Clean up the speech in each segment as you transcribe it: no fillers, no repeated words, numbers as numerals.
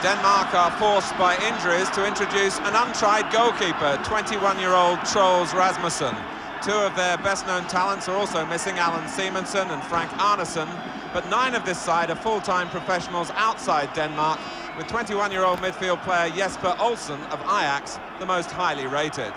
Denmark are forced by injuries to introduce an untried goalkeeper, 21-year-old Troels Rasmussen. Two of their best-known talents are also missing, Alan Simonsen and Frank Arnesen, but 9 of this side are full-time professionals outside Denmark, with 21-year-old midfield player Jesper Olsen of Ajax the most highly rated.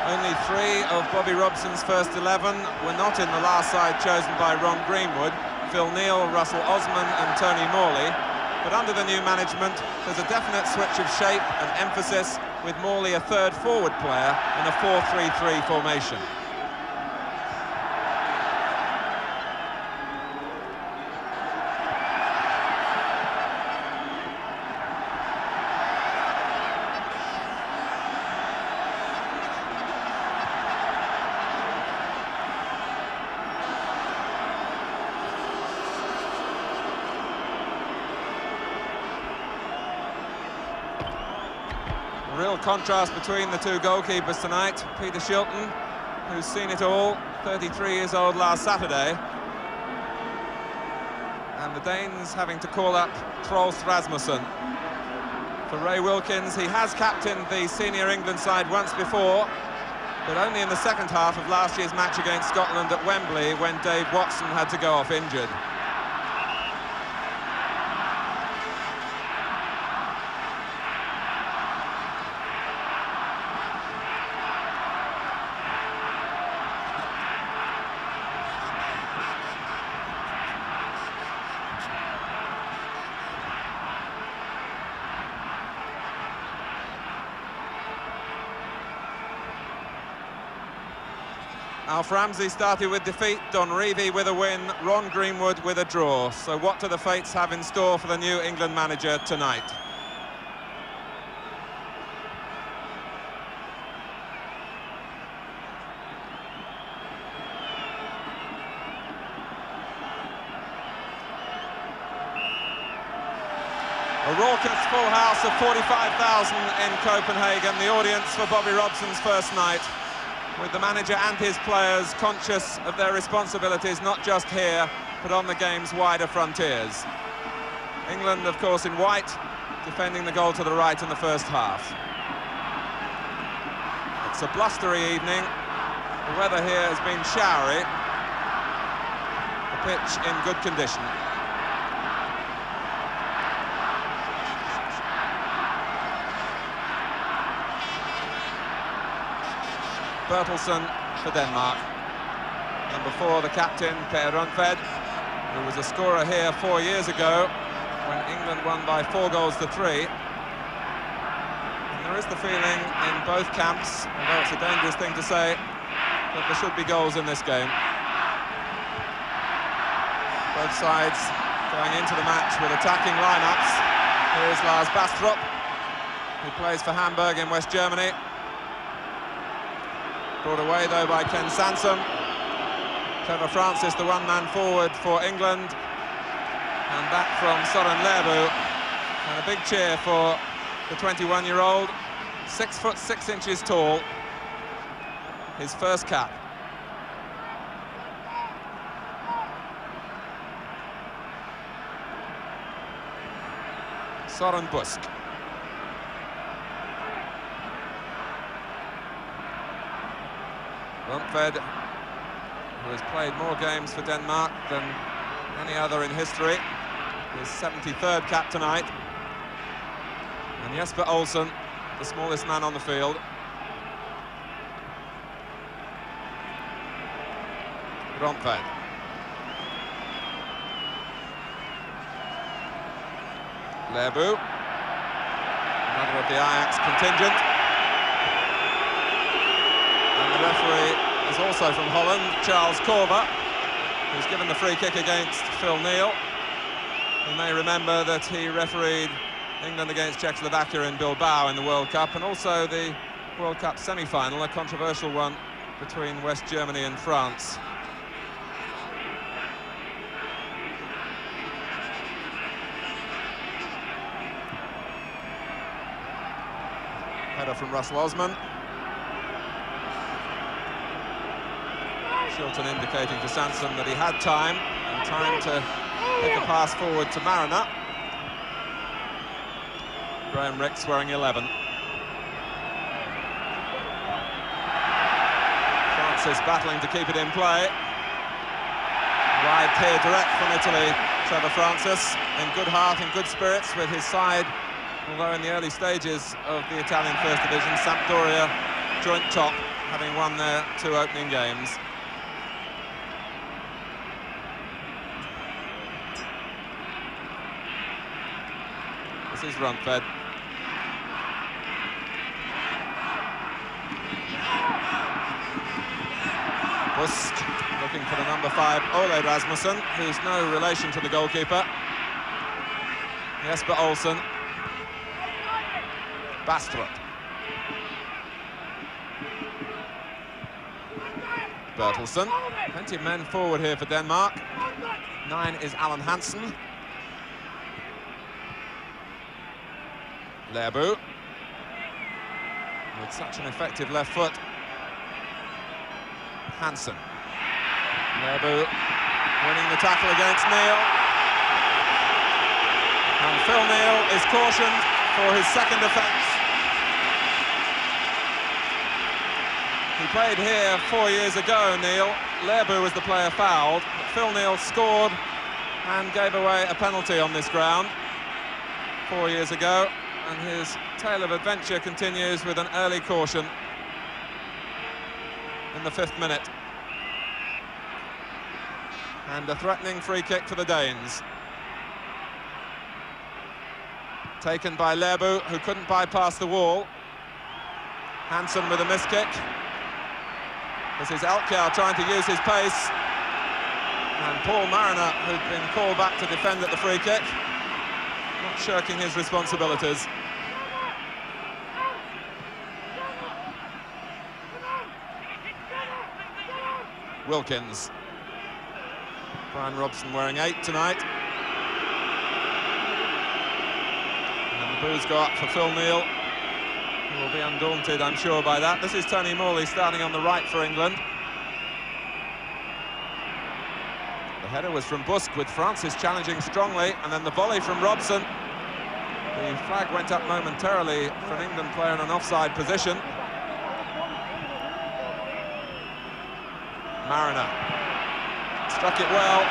Only 3 of Bobby Robson's first 11 were not in the last side chosen by Ron Greenwood: Phil Neal, Russell Osman and Tony Morley. But under the new management, there's a definite switch of shape and emphasis, with Morley a third forward player in a 4-3-3 formation. Real contrast between the two goalkeepers tonight. Peter Shilton, who's seen it all, 33 years old last Saturday. And the Danes having to call up Troels Rasmussen. For Ray Wilkins, he has captained the senior England side once before, but only in the second half of last year's match against Scotland at Wembley, when Dave Watson had to go off injured. Alf Ramsey started with defeat, Don Revie with a win, Ron Greenwood with a draw. So what do the fates have in store for the new England manager tonight? A raucous full house of 45,000 in Copenhagen, the audience for Bobby Robson's first night, with the manager and his players conscious of their responsibilities, not just here, but on the game's wider frontiers. England, of course, in white, defending the goal to the right in the first half. It's a blustery evening. The weather here has been showery. The pitch in good condition. Bertelsen for Denmark. Number 4, the captain, Per Rundfed, who was a scorer here 4 years ago when England won by 4 goals to 3. And there is the feeling in both camps, although it's a dangerous thing to say, that there should be goals in this game. Both sides going into the match with attacking lineups. Here's Lars Bastrup, who plays for Hamburg in West Germany. Brought away, though, by Ken Sansom. Trevor Francis, the one-man forward for England. And back from Soren Lerbu. And a big cheer for the 21-year-old. 6'6" tall. His first cap. Soren Busk. Rundfed, who has played more games for Denmark than any other in history, his 73rd cap tonight. And Jesper Olsen, the smallest man on the field. Rundfed. Lerbu, another of the Ajax contingent. And the referee is also from Holland, Charles Korver, who's given the free kick against Phil Neal. You may remember that he refereed England against Czechoslovakia in Bilbao in the World Cup, and also the World Cup semi-final, a controversial one between West Germany and France. Header from Russell Osman. Shilton indicating to Sanson that he had time, and time to pick a pass forward to Mariner. Graham Rix wearing 11. Francis battling to keep it in play. Wide clear direct from Italy, Trevor Francis, in good heart and good spirits with his side, although in the early stages of the Italian First Division, Sampdoria joint top, having won their 2 opening games. This is Rundfed. Busk looking for the number 5, Ole Rasmussen, who's no relation to the goalkeeper. Jesper Olsen. Bastrup. Bertelsen. Plenty of men forward here for Denmark. 9 is Alan Hansen. Lerbu. With such an effective left foot. Hansen. Lerbu winning the tackle against Neal. And Phil Neal is cautioned for his second offence. He played here 4 years ago, Neal. Lerbu was the player fouled. But Phil Neal scored and gave away a penalty on this ground 4 years ago. And his tale of adventure continues with an early caution in the 5th minute. And a threatening free kick for the Danes. Taken by Lerbu, who couldn't bypass the wall. Hansen with a miss kick. This is Elkjær trying to use his pace. And Paul Mariner, who'd been called back to defend at the free kick, not shirking his responsibilities. Wilkins. Brian Robson wearing 8 tonight. And the boos go up for Phil Neal, who will be undaunted, I'm sure, by that. This is Tony Morley starting on the right for England. The header was from Busk, with Francis challenging strongly, and then the volley from Robson. The flag went up momentarily for an England player in an offside position. Mariner struck it well.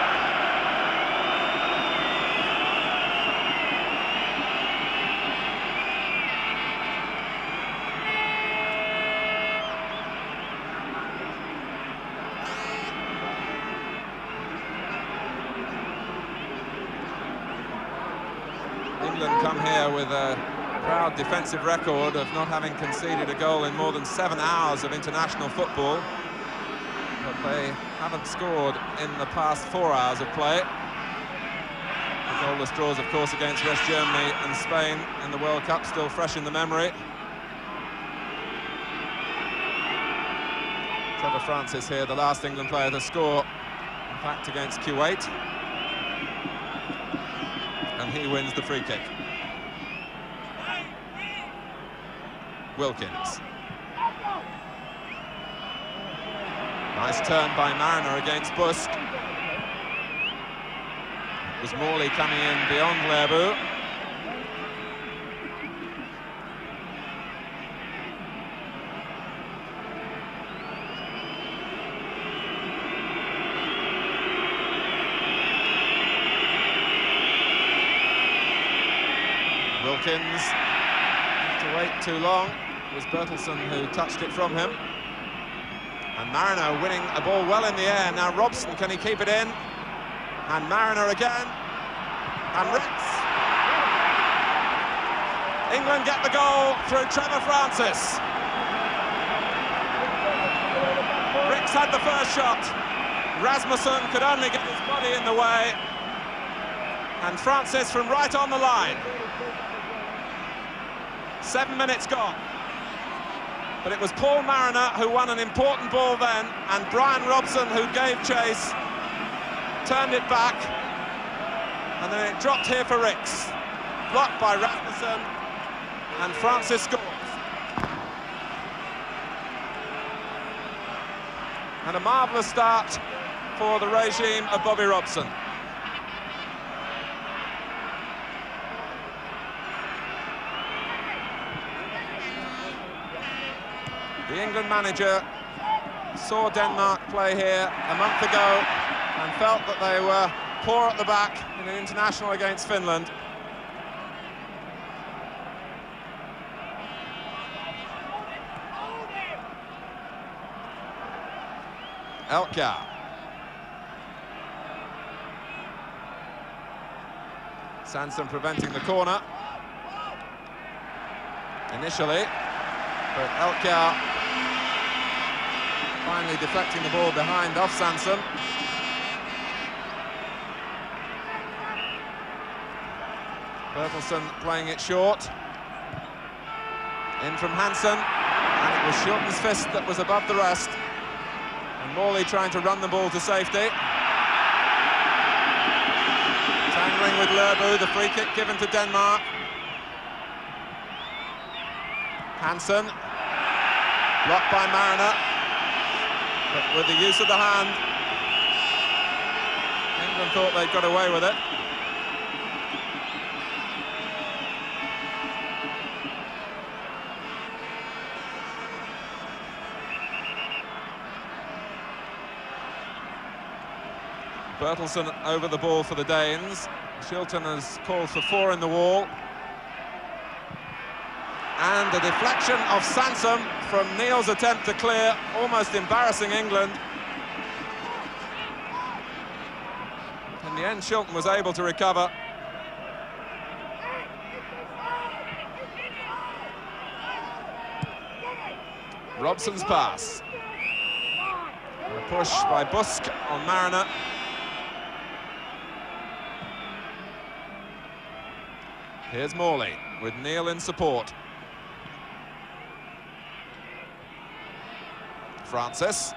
England come here with a proud defensive record of not having conceded a goal in more than 7 hours of international football. But they haven't scored in the past 4 hours of play. The goalless draws, of course, against West Germany and Spain in the World Cup, still fresh in the memory. Trevor Francis here, the last England player to score, in fact, against Kuwait. And he wins the free kick. Wilkins. Nice turn by Mariner against Busk. It was Morley coming in beyond Lerbu. Wilkins, have to wait too long. It was Bertelsen who touched it from him. And Mariner winning a ball well in the air. Now Robson, can he keep it in? And Mariner again. And Rix. England get the goal through Trevor Francis. Rix had the first shot. Rasmussen could only get his body in the way. And Francis from right on the line. 7 minutes gone. But it was Paul Mariner who won an important ball then, and Brian Robson who gave chase, turned it back, and then it dropped here for Ricks. Blocked by Rasmussen, and Francis scores. And a marvellous start for the regime of Bobby Robson. The England manager saw Denmark play here a month ago and felt that they were poor at the back in an international against Finland. Elkjær. Sansom preventing the corner initially, but Elkjær finally deflecting the ball behind off Sansom. Bertelsen playing it short. In from Hansen, and it was Shilton's fist that was above the rest. And Morley trying to run the ball to safety. Tangling with Lerbu, the free kick given to Denmark. Hansen, blocked by Mariner, but with the use of the hand, England thought they'd got away with it. Bertelsen over the ball for the Danes. Shilton has called for 4 in the wall. And a deflection of Sansom from Neil's attempt to clear, almost embarrassing England. In the end, Shilton was able to recover. Robson's pass. And a push by Busk on Mariner. Here's Morley with Neil in support. Francis.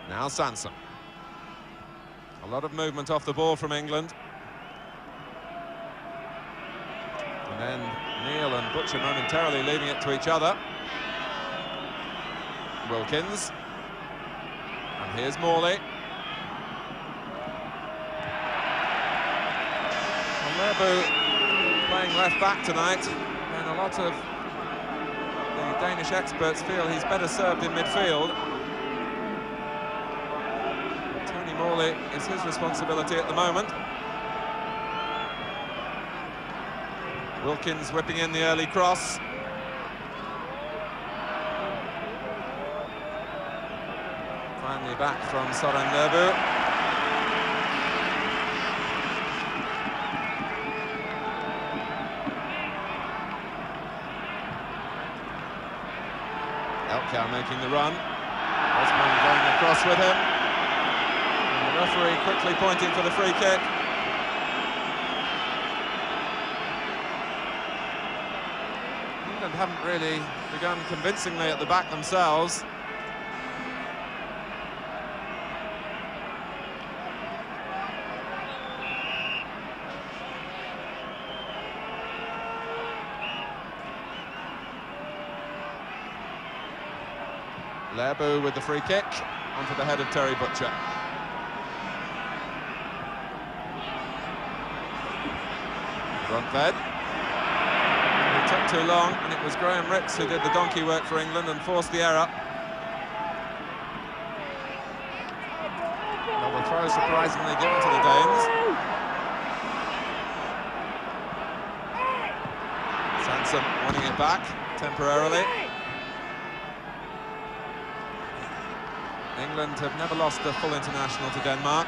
Now Sansom. A lot of movement off the ball from England. And then Neil and Butcher momentarily leaving it to each other. Wilkins. And here's Morley. And Lerbu playing left back tonight, and a lot of the Danish experts feel he's better served in midfield. Tony Morley is his responsibility at the moment. Wilkins whipping in the early cross. Finally back from Søren Lerbu. Elkjær making the run. Osman going across with him. And the referee quickly pointing for the free kick. England haven't really begun convincingly at the back themselves. Lerbu with the free kick onto the head of Terry Butcher. Rundved. It took too long, and it was Graham Ricks who did the donkey work for England and forced the error. Well, the throw surprisingly given to the Danes. Sansom winning it back temporarily. England have never lost a full international to Denmark.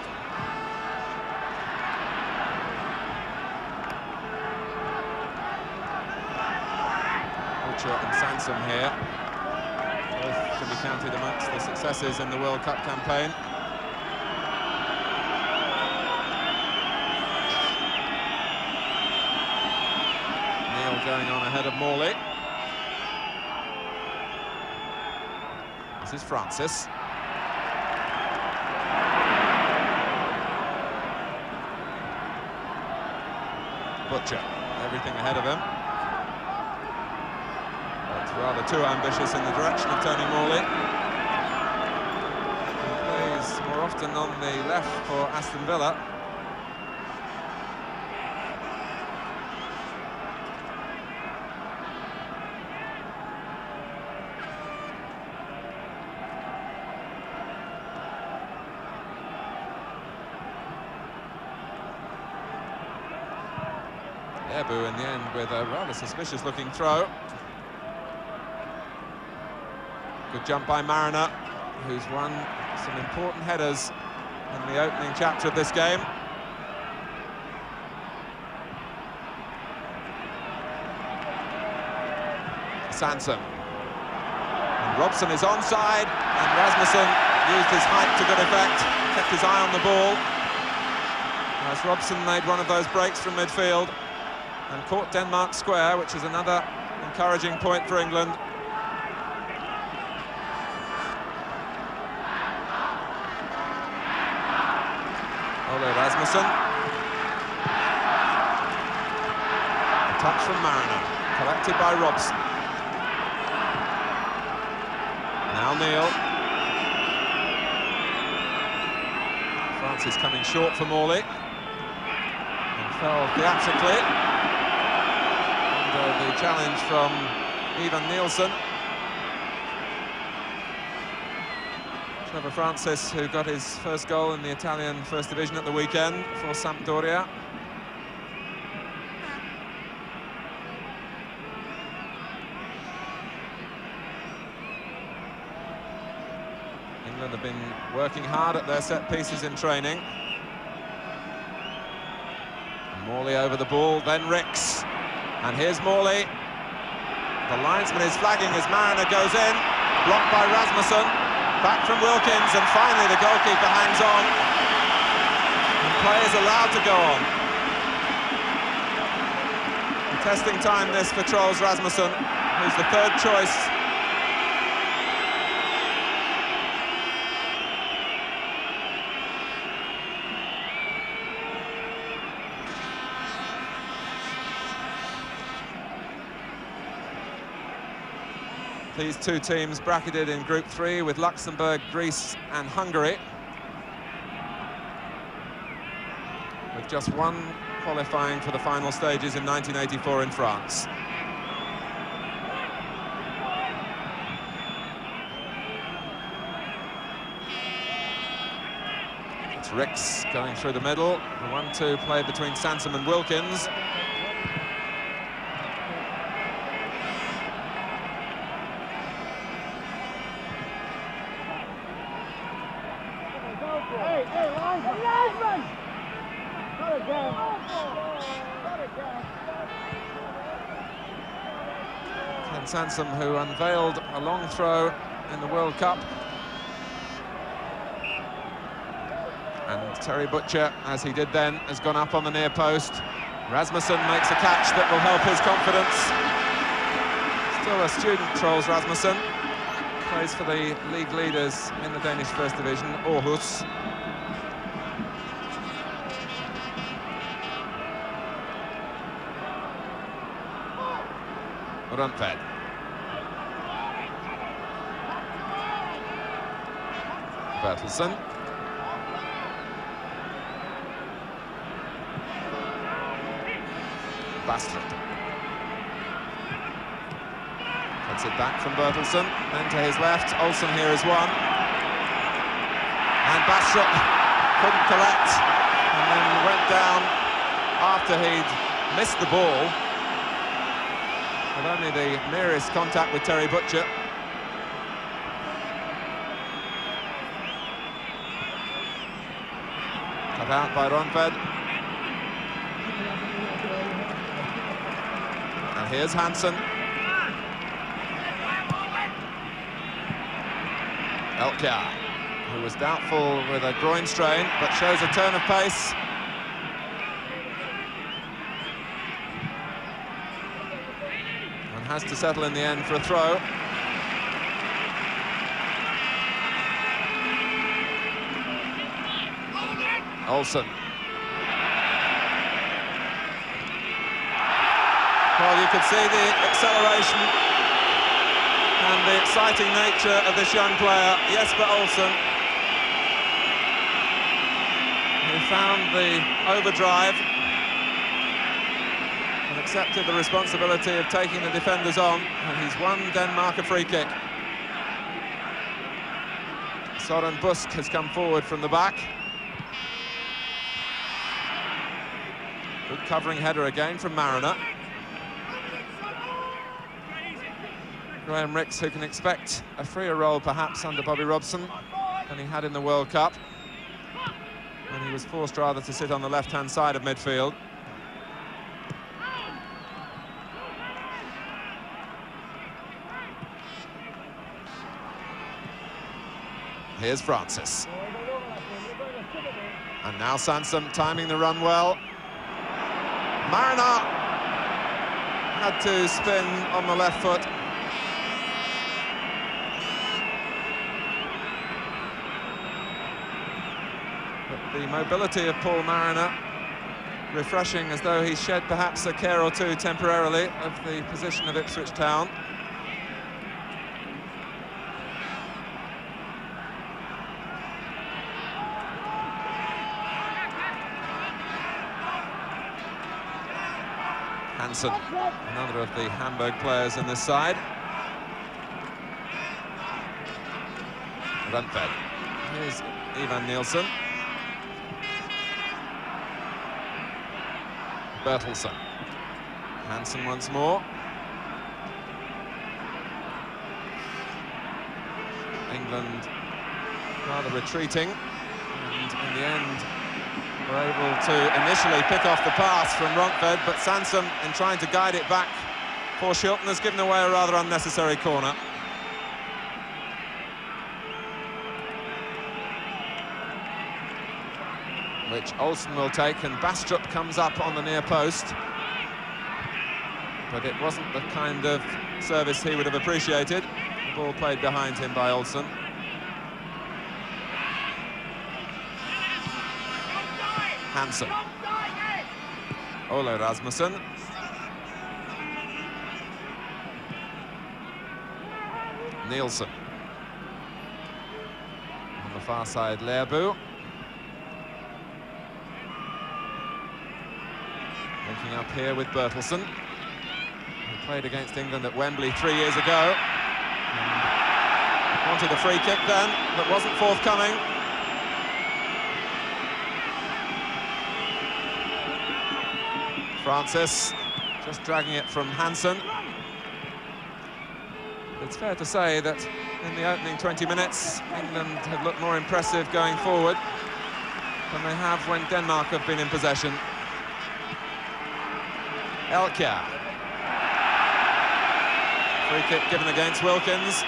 Butcher and Sansom here, both can be counted amongst the successes in the World Cup campaign. Neil going on ahead of Morley. This is Francis. Butcher, everything ahead of him. But rather too ambitious in the direction of Tony Morley. He plays more often on the left for Aston Villa. Ebu in the end with a rather suspicious-looking throw. Good jump by Mariner, who's won some important headers in the opening chapter of this game. Sansom. And Robson is onside, and Rasmussen used his height to good effect, kept his eye on the ball. As Robson made one of those breaks from midfield and caught Denmark square, which is another encouraging point for England. Ole Rasmussen. A touch from Mariner, collected by Robson. Now Neil. Francis coming short for Morley. And fell theatrically. The challenge from Ivan Nielsen. Trevor Francis, who got his first goal in the Italian First Division at the weekend for Sampdoria. England have been working hard at their set pieces in training. And Morley over the ball, then Ricks. And here's Morley. The linesman is flagging as Mariner goes in. Blocked by Rasmussen. Back from Wilkins, and finally the goalkeeper hangs on. And play is allowed to go on. Testing time this for Troels Rasmussen, who's the third choice. These two teams bracketed in Group 3 with Luxembourg, Greece and Hungary, with just one qualifying for the final stages in 1984 in France. It's Ricks going through the middle. The 1-2 play between Sansom and Wilkins. Sansom, who unveiled a long throw in the World Cup. And Terry Butcher, as he did then, has gone up on the near post. Rasmussen makes a catch that will help his confidence. Still a student, Troels Rasmussen. Plays for the league leaders in the Danish First Division, Aarhus. Rundfed. Bertelsen. Bastrup. Gets it back from Bertelsen, then to his left. Olsen here is one. And Bastrup couldn't collect, and then went down after he'd missed the ball. With only the merest contact with Terry Butcher. Cut out by Rundfed. And here's Hansen. Elkjær, who was doubtful with a groin strain, but shows a turn of pace. And has to settle in the end for a throw. Olsen. Well, you could see the acceleration and the exciting nature of this young player, Jesper Olsen, who found the overdrive and accepted the responsibility of taking the defenders on, and he's won Denmark a free kick. Søren Busk has come forward from the back. Good covering header again from Mariner. Graham Rix, who can expect a freer role perhaps under Bobby Robson than he had in the World Cup, when he was forced rather to sit on the left-hand side of midfield. Here's Francis. And now Sansom timing the run well. Mariner had to spin on the left foot. But the mobility of Paul Mariner refreshing, as though he shed perhaps a care or two temporarily of the position of Ipswich Town. Hansen, another of the Hamburg players in this side. Rundved. Here's Ivan Nielsen. Bertelsen. Hansen once more. England rather retreating, and in the end were able to initially pick off the pass from Rundved, but Sansom, in trying to guide it back for Shilton, has given away a rather unnecessary corner. Which Olsen will take, and Bastrup comes up on the near post. But it wasn't the kind of service he would have appreciated. The ball played behind him by Olsen. Hansen. Ole Rasmussen. Nielsen. On the far side, Lerbu. Linking up here with Bertelsen, who played against England at Wembley 3 years ago. Wanted a free kick then, but wasn't forthcoming. Francis just dragging it from Hansen. It's fair to say that in the opening 20 minutes, England have looked more impressive going forward than they have when Denmark have been in possession. Elkjær. Free kick given against Wilkins.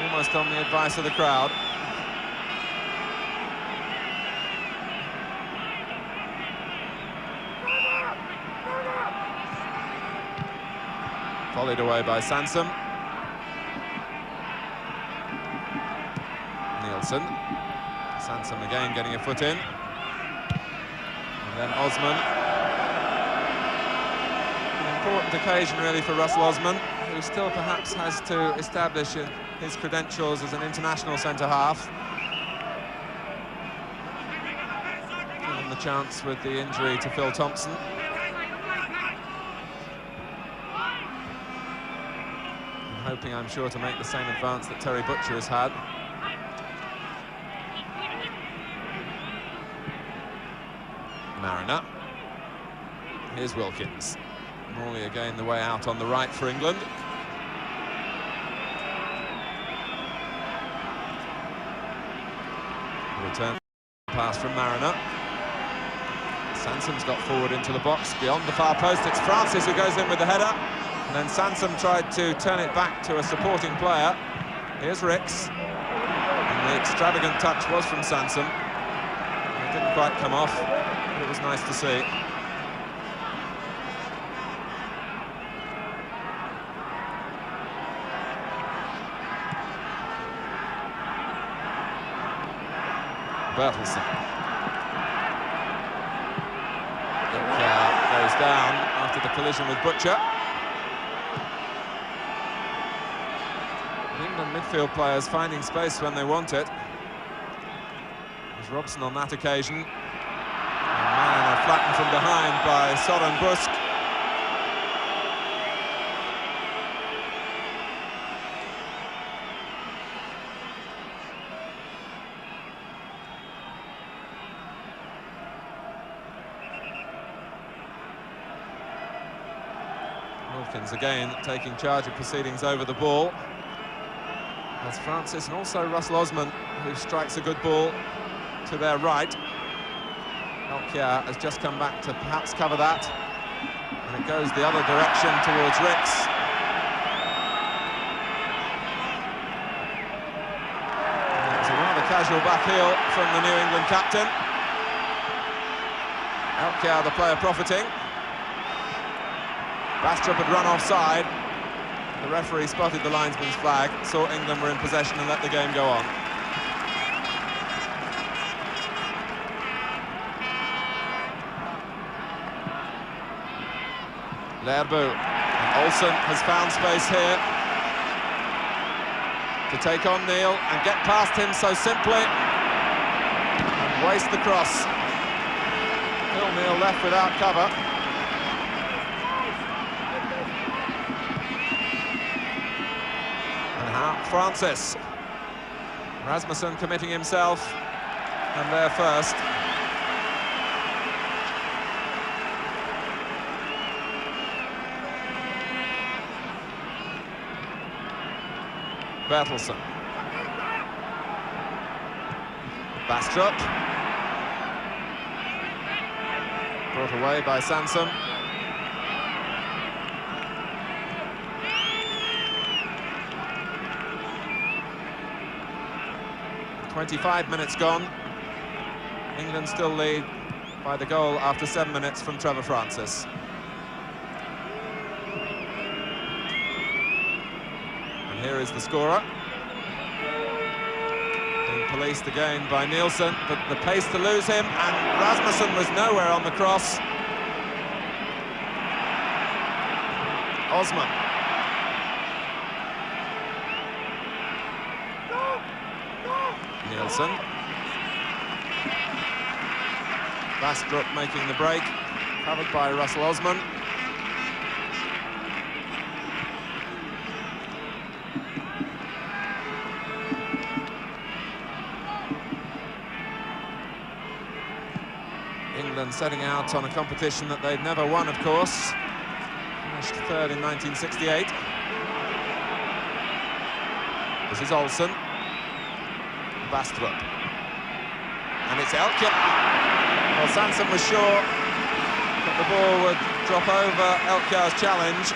Almost on the advice of the crowd. Volleyed away by Sansom. Nielsen. Sansom again getting a foot in. And then Osman. An important occasion really for Russell Osman, who still perhaps has to establish his credentials as an international centre-half. Given the chance with the injury to Phil Thompson. Hoping, I'm sure, to make the same advance that Terry Butcher has had. Mariner. Here's Wilkins. Morley again the way out on the right for England. Return pass from Mariner. Sansom's got forward into the box beyond the far post. It's Francis who goes in with the header. And then Sansom tried to turn it back to a supporting player Here's Ricks. And the extravagant touch was from Sansom. It didn't quite come off, but it was nice to see. Bertelsen. Goes down after the collision with Butcher. The England midfield players finding space when they want it. There's Robson on that occasion. And Mariner flattened from behind by Soren Busk. Wilkins again taking charge of proceedings over the ball. That's Francis and also Russell Osman, who strikes a good ball to their right. Elkiar has just come back to perhaps cover that. And it goes the other direction towards Ricks. It's a rather casual back heel from the New England captain. Elkiar, the player profiting. Bastrup had run offside. The referee spotted the linesman's flag, saw England were in possession and let the game go on. Lerbu. And Olsen has found space here to take on Neil and get past him so simply and waste the cross. Phil Neal left without cover. Francis. Rasmussen committing himself, and there first. Bertelsen. Bastrup. Brought away by Sansom. 25 minutes gone. England still lead by the goal after 7 minutes from Trevor Francis. And here is the scorer. Being policed again by Nielsen, but the pace to lose him, and Rasmussen was nowhere on the cross. Osman. Nielsen. Bastrup making the break, covered by Russell Osman. England setting out on a competition that they'd never won, of course. Finished third in 1968. This is Olsen. Bastrup. And it's Elkiar. Well, Sansom was sure that the ball would drop over Elkiar's challenge.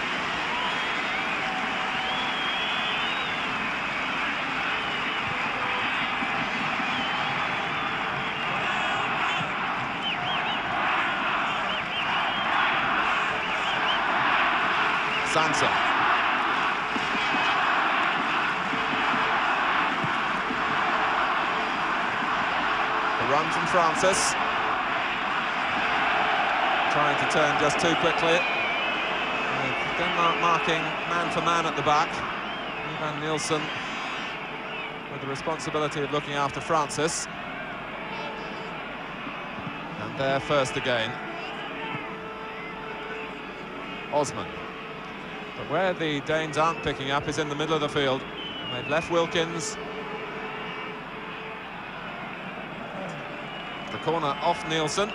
Sansom. Run from Francis. Trying to turn just too quickly. Denmark marking man for man at the back. Ivan Nielsen with the responsibility of looking after Francis. And there first again. Osman. But where the Danes aren't picking up is in the middle of the field. They've left Wilkins. The corner off Nielsen.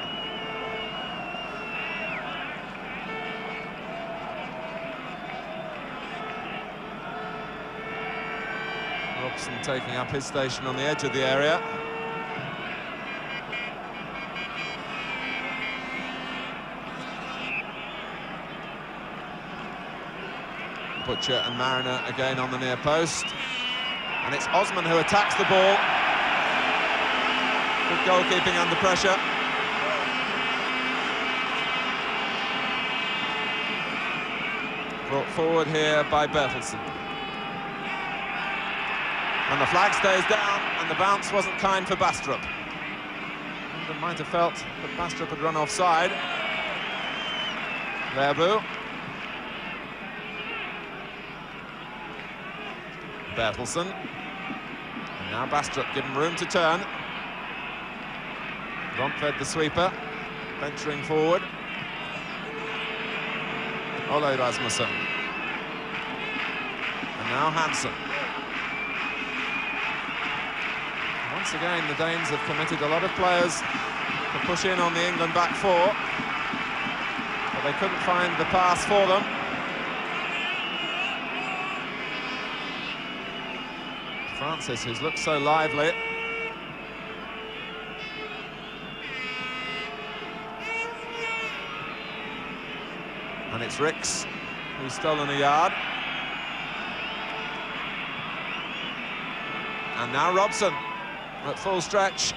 Robson taking up his station on the edge of the area. Butcher and Mariner again on the near post. And it's Osman who attacks the ball. Good goalkeeping under pressure. Brought forward here by Bertelsen. And the flag stays down, and the bounce wasn't kind for Bastrup. England might have felt that Bastrup had run offside. Lerbu. Bertelsen. And now Bastrup given room to turn. Romfed the sweeper, venturing forward. Ole Rasmussen. And now Hansen. Once again, the Danes have committed a lot of players to push in on the England back four, but they couldn't find the pass for them. Francis, who's looked so lively. And it's Ricks who's stolen a yard. And now Robson at full stretch.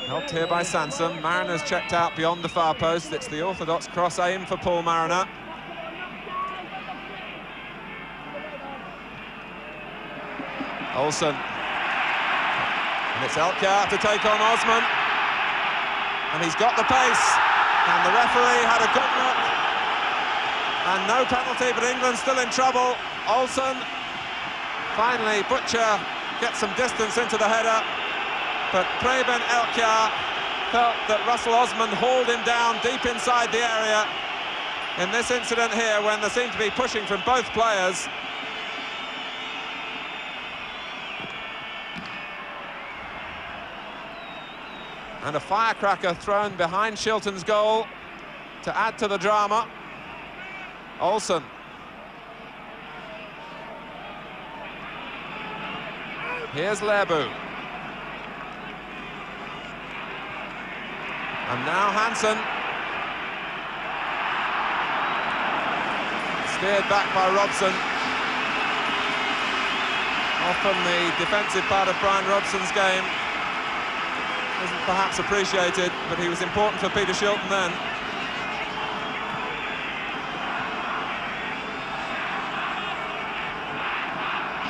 Helped here by Sansom. Mariner's checked out beyond the far post. It's the orthodox cross aim for Paul Mariner. Olsen. And it's Elkjær to take on Osman. And he's got the pace. And the referee had a good look. And no penalty, but England still in trouble. Olsen. Finally, Butcher gets some distance into the header. But Preben Elkjær felt that Russell Osman hauled him down deep inside the area. In this incident here, when there seemed to be pushing from both players. And a firecracker thrown behind Shilton's goal to add to the drama. Olsen. Here's Lerbu. And now Hansen. Steered back by Robson. Often the defensive part of Brian Robson's game isn't perhaps appreciated, but he was important for Peter Shilton then.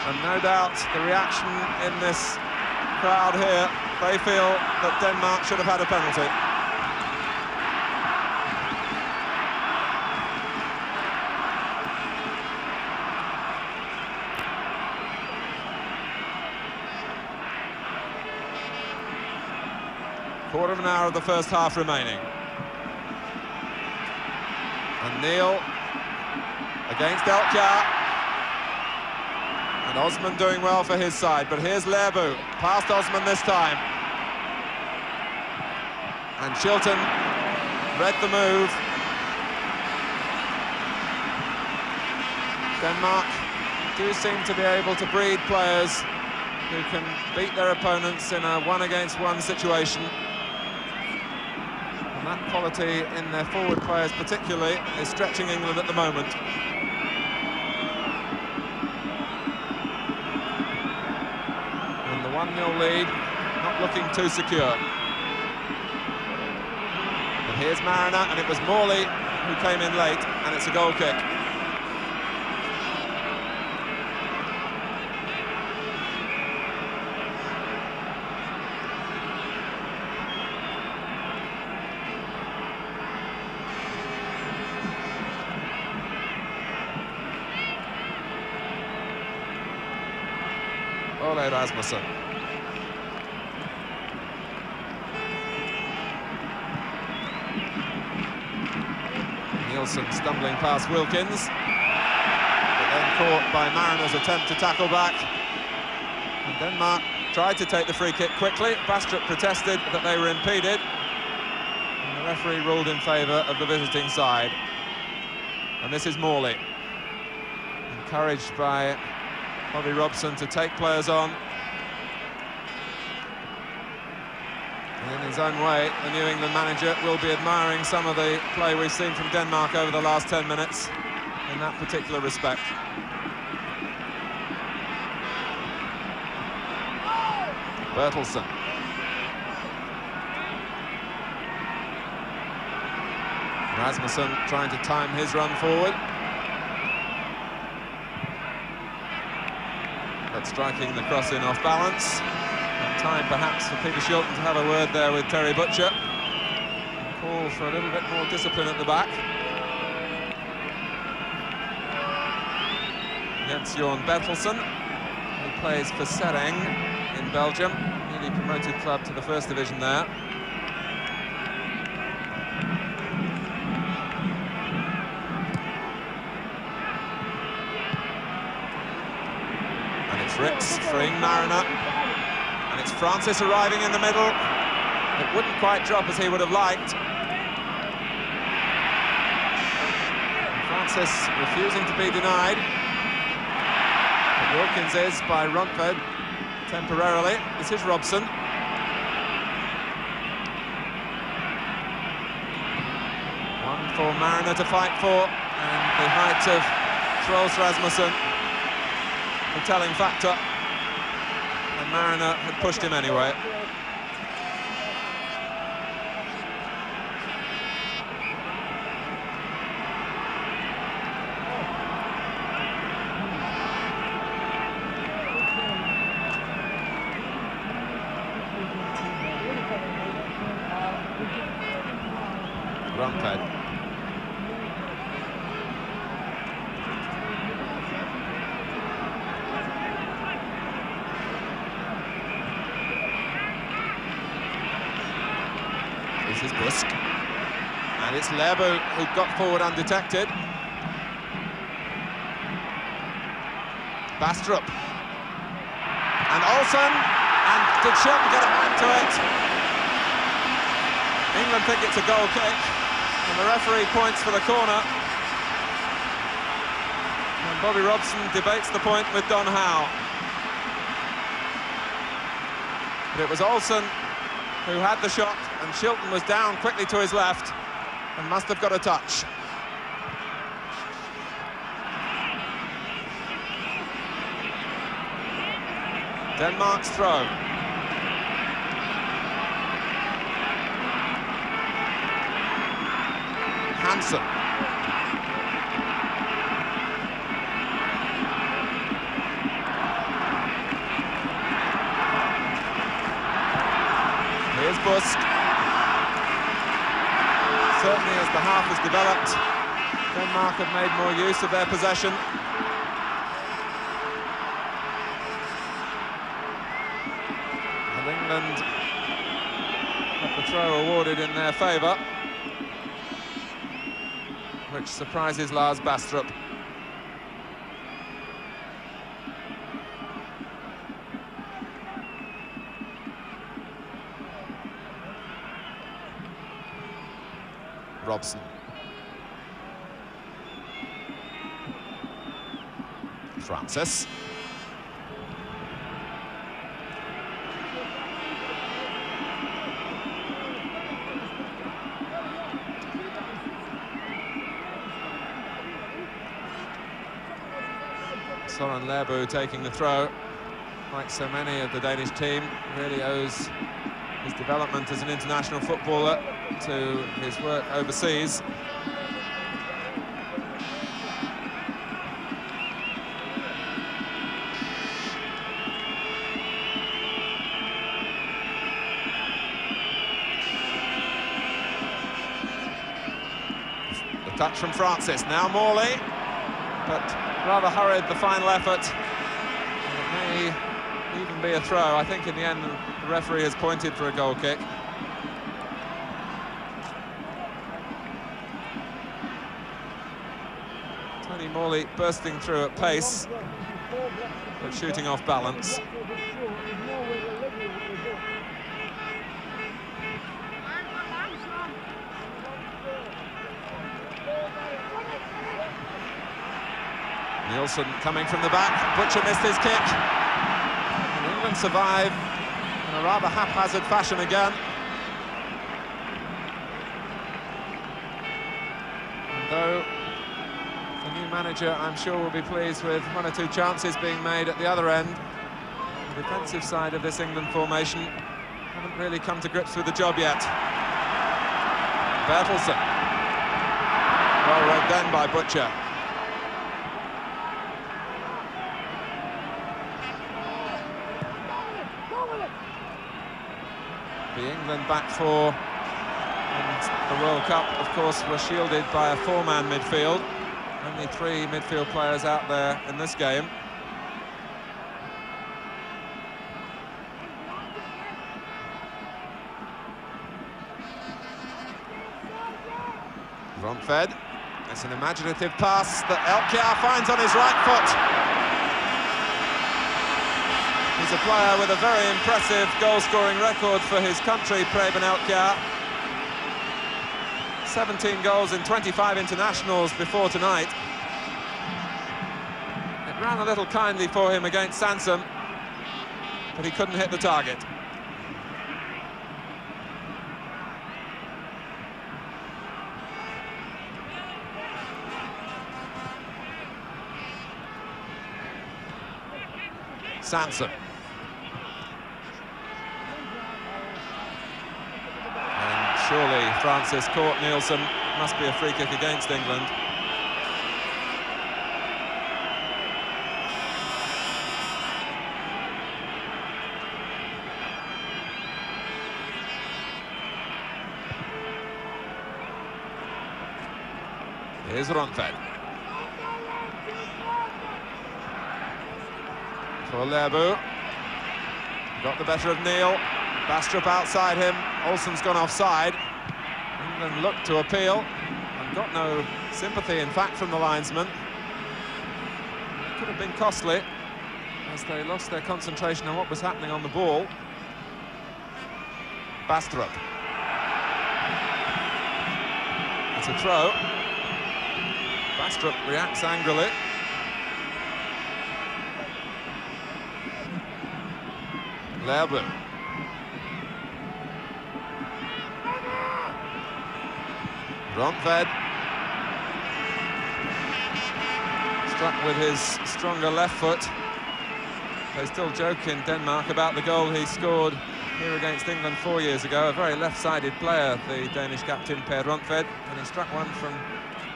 And no doubt the reaction in this crowd here, they feel that Denmark should have had a penalty. Quarter of an hour of the first half remaining. And Neil against Elkjær. And Osman doing well for his side, but here's Lerbu, past Osman this time. And Shilton read the move. Denmark do seem to be able to breed players who can beat their opponents in a one-against-one situation. And that quality in their forward players particularly is stretching England at the moment. And the 1-0 lead not looking too secure. And here's Mariner, and it was Morley who came in late, and it's a goal kick. Ole Rasmussen. Nielsen stumbling past Wilkins, but then caught by Mariner's attempt to tackle back. And Denmark tried to take the free kick quickly. Bastrup protested that they were impeded, and the referee ruled in favour of the visiting side. And this is Morley, encouraged by Bobby Robson to take players on. And in his own way, the New England manager will be admiring some of the play we've seen from Denmark over the last 10 minutes in that particular respect. Bertelsen. Rasmussen trying to time his run forward. But striking the cross in off balance. And time perhaps for Peter Shilton to have a word there with Terry Butcher. Call for a little bit more discipline at the back. Against Jorn Bertelsen, who plays for Sereng in Belgium, newly promoted club to the first division there. And it's Rix freeing Mariner, and it's Francis arriving in the middle. It wouldn't quite drop as he would have liked. And Francis refusing to be denied. Wilkins is by Runtford temporarily. This is Robson. One for Mariner to fight for, and the height of Troels Rasmussen, the telling factor. And Mariner had pushed him anyway. Rumped. This is Busk. And it's Lebo who got forward undetected. Bastrup. And Olsen. And did Shilton get it back to it? England think it's a goal kick. And the referee points for the corner. And Bobby Robson debates the point with Don Howe. But it was Olsen who had the shot, and Shilton was down quickly to his left and must have got a touch. Denmark's throw. Hansen. Here's Busk. Certainly as the half has developed, Denmark have made more use of their possession. And England got the throw awarded in their favour, which surprises Lars Bastrup. Robson. Francis. Soren Lerbu taking the throw. Like so many of the Danish team, really owes his development as an international footballer to his work overseas. The touch from Francis, now Morley, but rather hurried the final effort. It may even be a throw. I think in the end the referee has pointed for a goal kick. Tony Morley bursting through at pace, but shooting off balance. Nielsen coming from the back. Butcher missed his kick. And England survive in a rather haphazard fashion again. And though the new manager, I'm sure, will be pleased with one or two chances being made at the other end, The defensive side of this England formation haven't really come to grips with the job yet. Bertelsen. Well read then by Butcher. The England back four and the World Cup, of course, were shielded by a four-man midfield. Only three midfield players out there in this game. Ronfed. It's an imaginative pass that Elkjær finds on his right foot. He's a player with a very impressive goal-scoring record for his country, Preben Elkjær. 17 goals in 25 internationals before tonight. It ran a little kindly for him against Sansom, but he couldn't hit the target. Sansom. And surely Francis caught Nielsen. Must be a free kick against England. Here's Ronfed. For Lerbu. Got the better of Neil. Bastrup outside him. Olsen's gone offside. England looked to appeal and got no sympathy, in fact, from the linesman. It could have been costly as they lost their concentration on what was happening on the ball. Bastrup. It's a throw. Bastrup reacts angrily. Lerbu. Ronfed. Struck with his stronger left foot. They still joke in Denmark about the goal he scored here against England 4 years ago. A very left-sided player, the Danish captain Per Ronfed, and he struck one from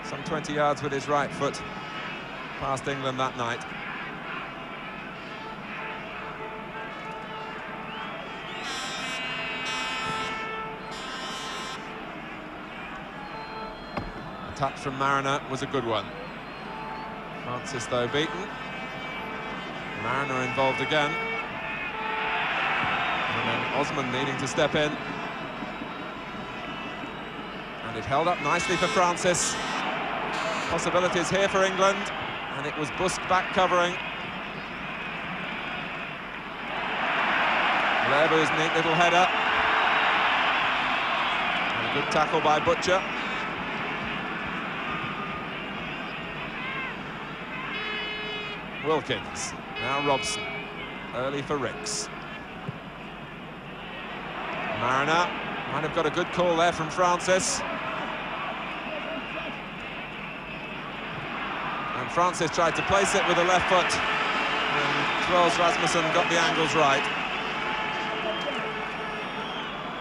some 20 yards with his right foot past England that night. Touch from Mariner was a good one. Francis, though, beaten. Mariner involved again. And then Osman needing to step in. And it held up nicely for Francis. Possibilities here for England. And it was Busk back covering. Lerbu's neat little header. And a good tackle by Butcher. Wilkins, now Robson, early for Ricks. Mariner might have got a good call there from Francis. And Francis tried to place it with the left foot, and Troels Rasmussen got the angles right.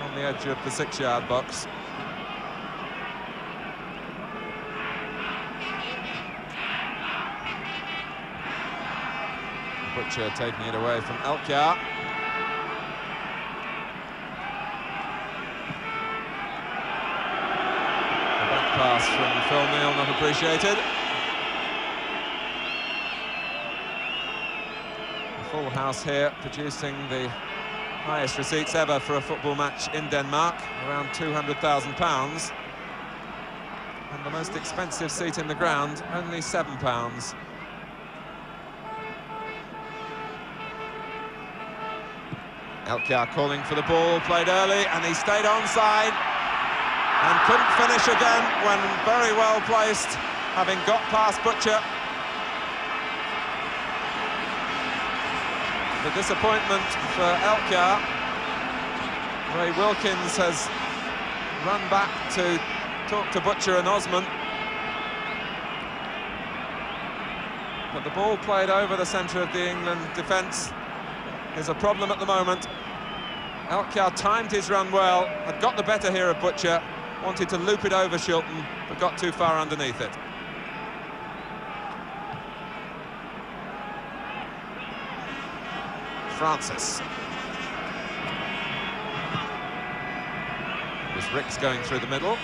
On the edge of the 6-yard box. Butcher taking it away from Elkjær. The back pass from Phil Neal, not appreciated. A full house here, producing the highest receipts ever for a football match in Denmark, around £200,000. And the most expensive seat in the ground, only £7. Elkjær calling for the ball, played early, and he stayed onside and couldn't finish again when very well placed, having got past Butcher. The disappointment for Elkjær. Ray Wilkins has run back to talk to Butcher and Osman. But the ball played over the centre of the England defence. is a problem at the moment. Elkjaer timed his run well, had got the better here of Butcher, wanted to loop it over Shilton, but got too far underneath it. Francis. It was Ricks going through the middle.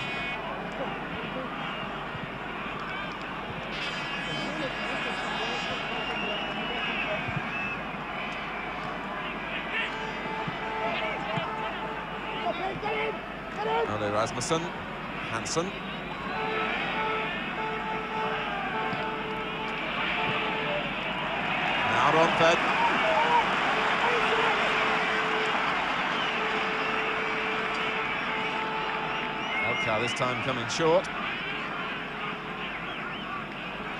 Ole Rasmussen, Hansen. Now Ronfed. Elkjaer this time coming short.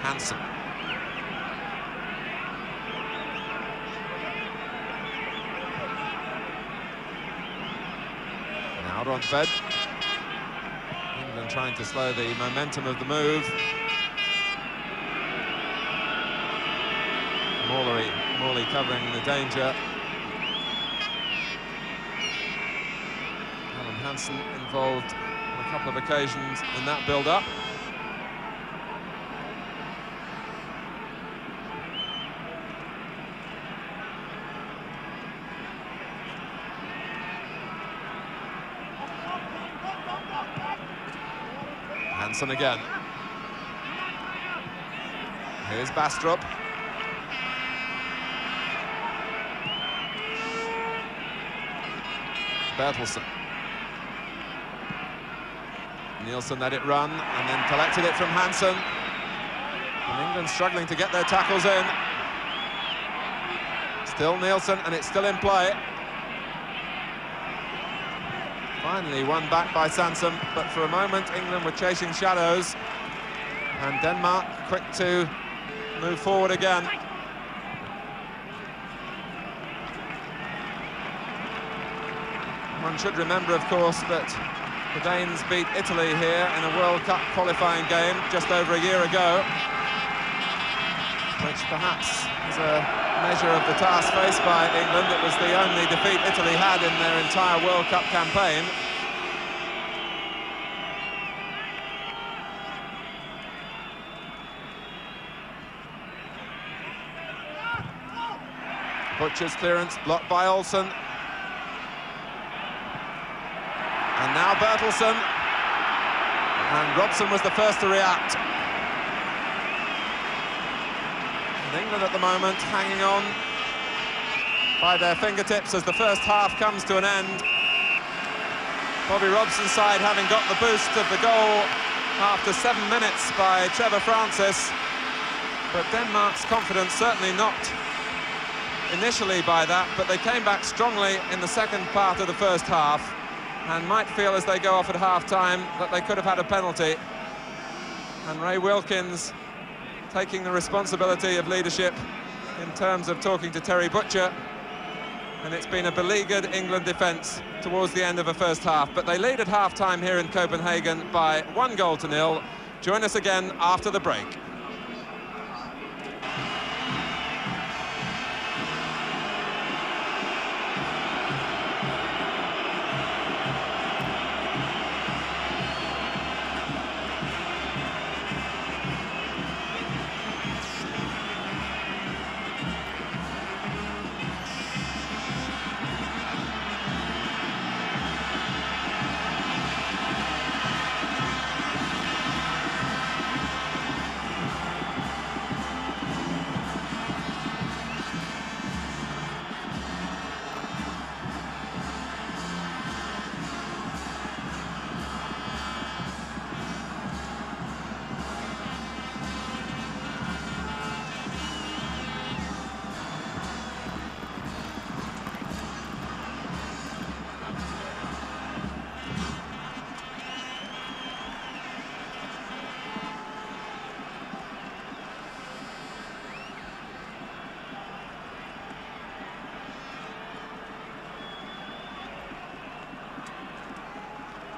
Hansen. Now Ronfed. England trying to slow the momentum of the move. Morley covering the danger. Alan Hansen involved on a couple of occasions in that build-up. Hansen again. Here's Bastrup. Bertelsen. Nielsen let it run and then collected it from Hansen. And England struggling to get their tackles in. Still Nielsen, and it's still in play. Finally won back by Sansom, but for a moment England were chasing shadows. And Denmark quick to move forward again. One should remember, of course, that the Danes beat Italy here in a World Cup qualifying game just over a year ago, which perhaps is a measure of the task faced by England. It was the only defeat Italy had in their entire World Cup campaign. Butcher's clearance blocked by Olsen. And now Bertelsen, and Robson was the first to react. And England at the moment hanging on by their fingertips as the first half comes to an end. Bobby Robson's side having got the boost of the goal after 7 minutes by Trevor Francis. But Denmark's confidence certainly not initially by that, but they came back strongly in the second part of the first half, and might feel as they go off at half-time that they could have had a penalty. And Ray Wilkins taking the responsibility of leadership in terms of talking to Terry Butcher. And it's been a beleaguered England defence towards the end of the first half. But they lead at half-time here in Copenhagen by 1-0. Join us again after the break.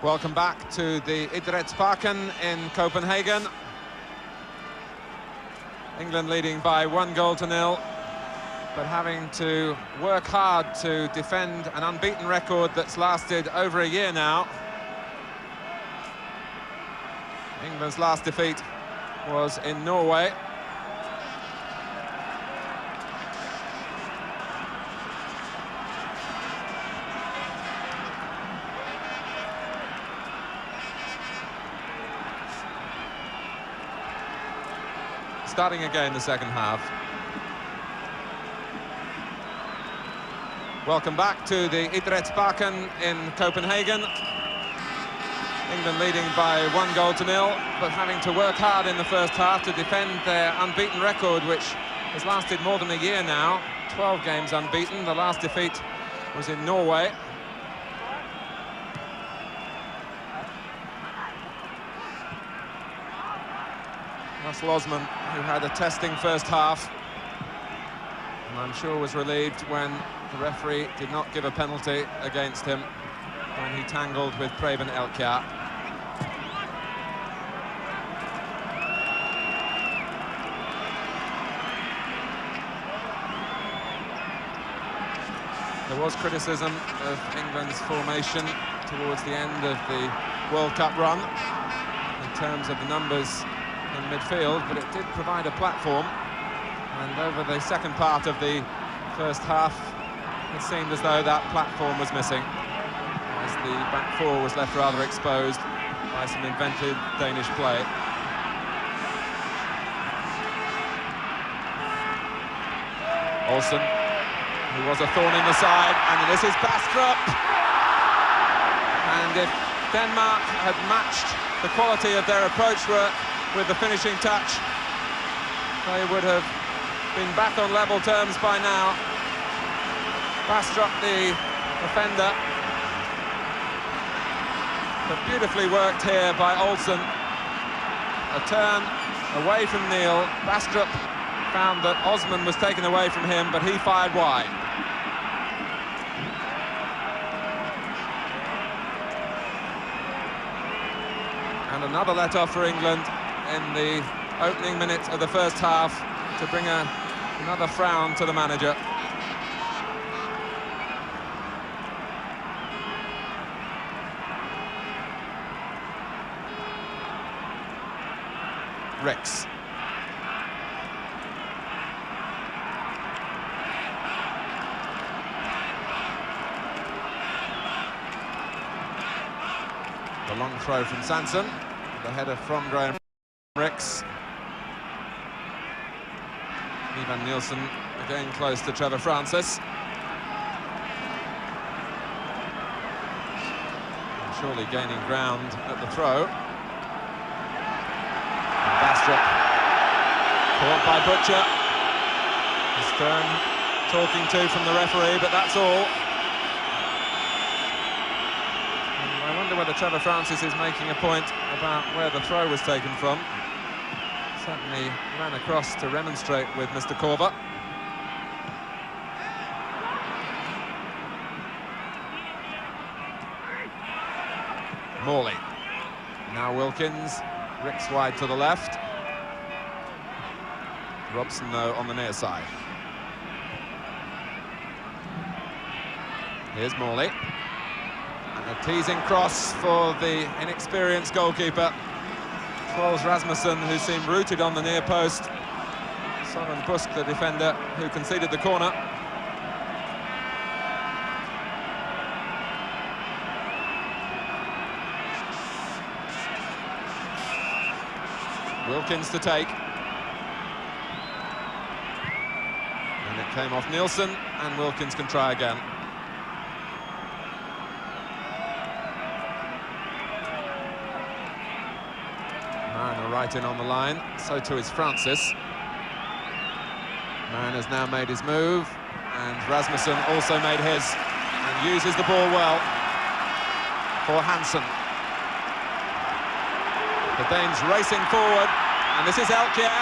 Welcome back to the Idrætsparken in Copenhagen. England leading by 1-0. but having to work hard to defend an unbeaten record that's lasted over a year now. England's last defeat was in Norway. Starting again the second half. Welcome back to the Idrettsparken in Copenhagen. England leading by 1-0, but having to work hard in the first half to defend their unbeaten record, which has lasted more than a year now. 12 games unbeaten. The last defeat was in Norway. Russell Osman, who had a testing first half, and I'm sure was relieved when the referee did not give a penalty against him when he tangled with Preben Elkjær. There was criticism of England's formation towards the end of the World Cup run in terms of the numbers in midfield, but it did provide a platform, and over the second part of the first half it seemed as though that platform was missing, as the back four was left rather exposed by some invented Danish play. Olsen, who was a thorn in the side, and this is Bastrup, and if Denmark had matched the quality of their approach work with the finishing touch, they would have been back on level terms by now. Bastrup, the defender, but beautifully worked here by Olsen. A turn away from Neil. Bastrup found that Osman was taken away from him, but he fired wide. And another let-off for England in the opening minutes of the first half to bring another frown to the manager. Rix. The long throw from Sanson, the header from Graham Rix. Ivan Nielsen again close to Trevor Francis. And surely gaining ground at the throw. And Bastrup caught by Butcher. Stern talking to from the referee, but that's all. And I wonder whether Trevor Francis is making a point about where the throw was taken from. Certainly ran across to remonstrate with Mr. Korver. Morley. Now Wilkins. Rix wide to the left. Robson, though, on the near side. Here's Morley. And a teasing cross for the inexperienced goalkeeper, Troels Rasmussen, who seemed rooted on the near post. Søren Busk, the defender, who conceded the corner. Wilkins to take. And it came off Nielsen, and Wilkins can try again. Right in on the line, so too is Francis. Mann has now made his move, and Rasmussen also made his, and uses the ball well for Hansen. The Danes racing forward, and this is Elkjær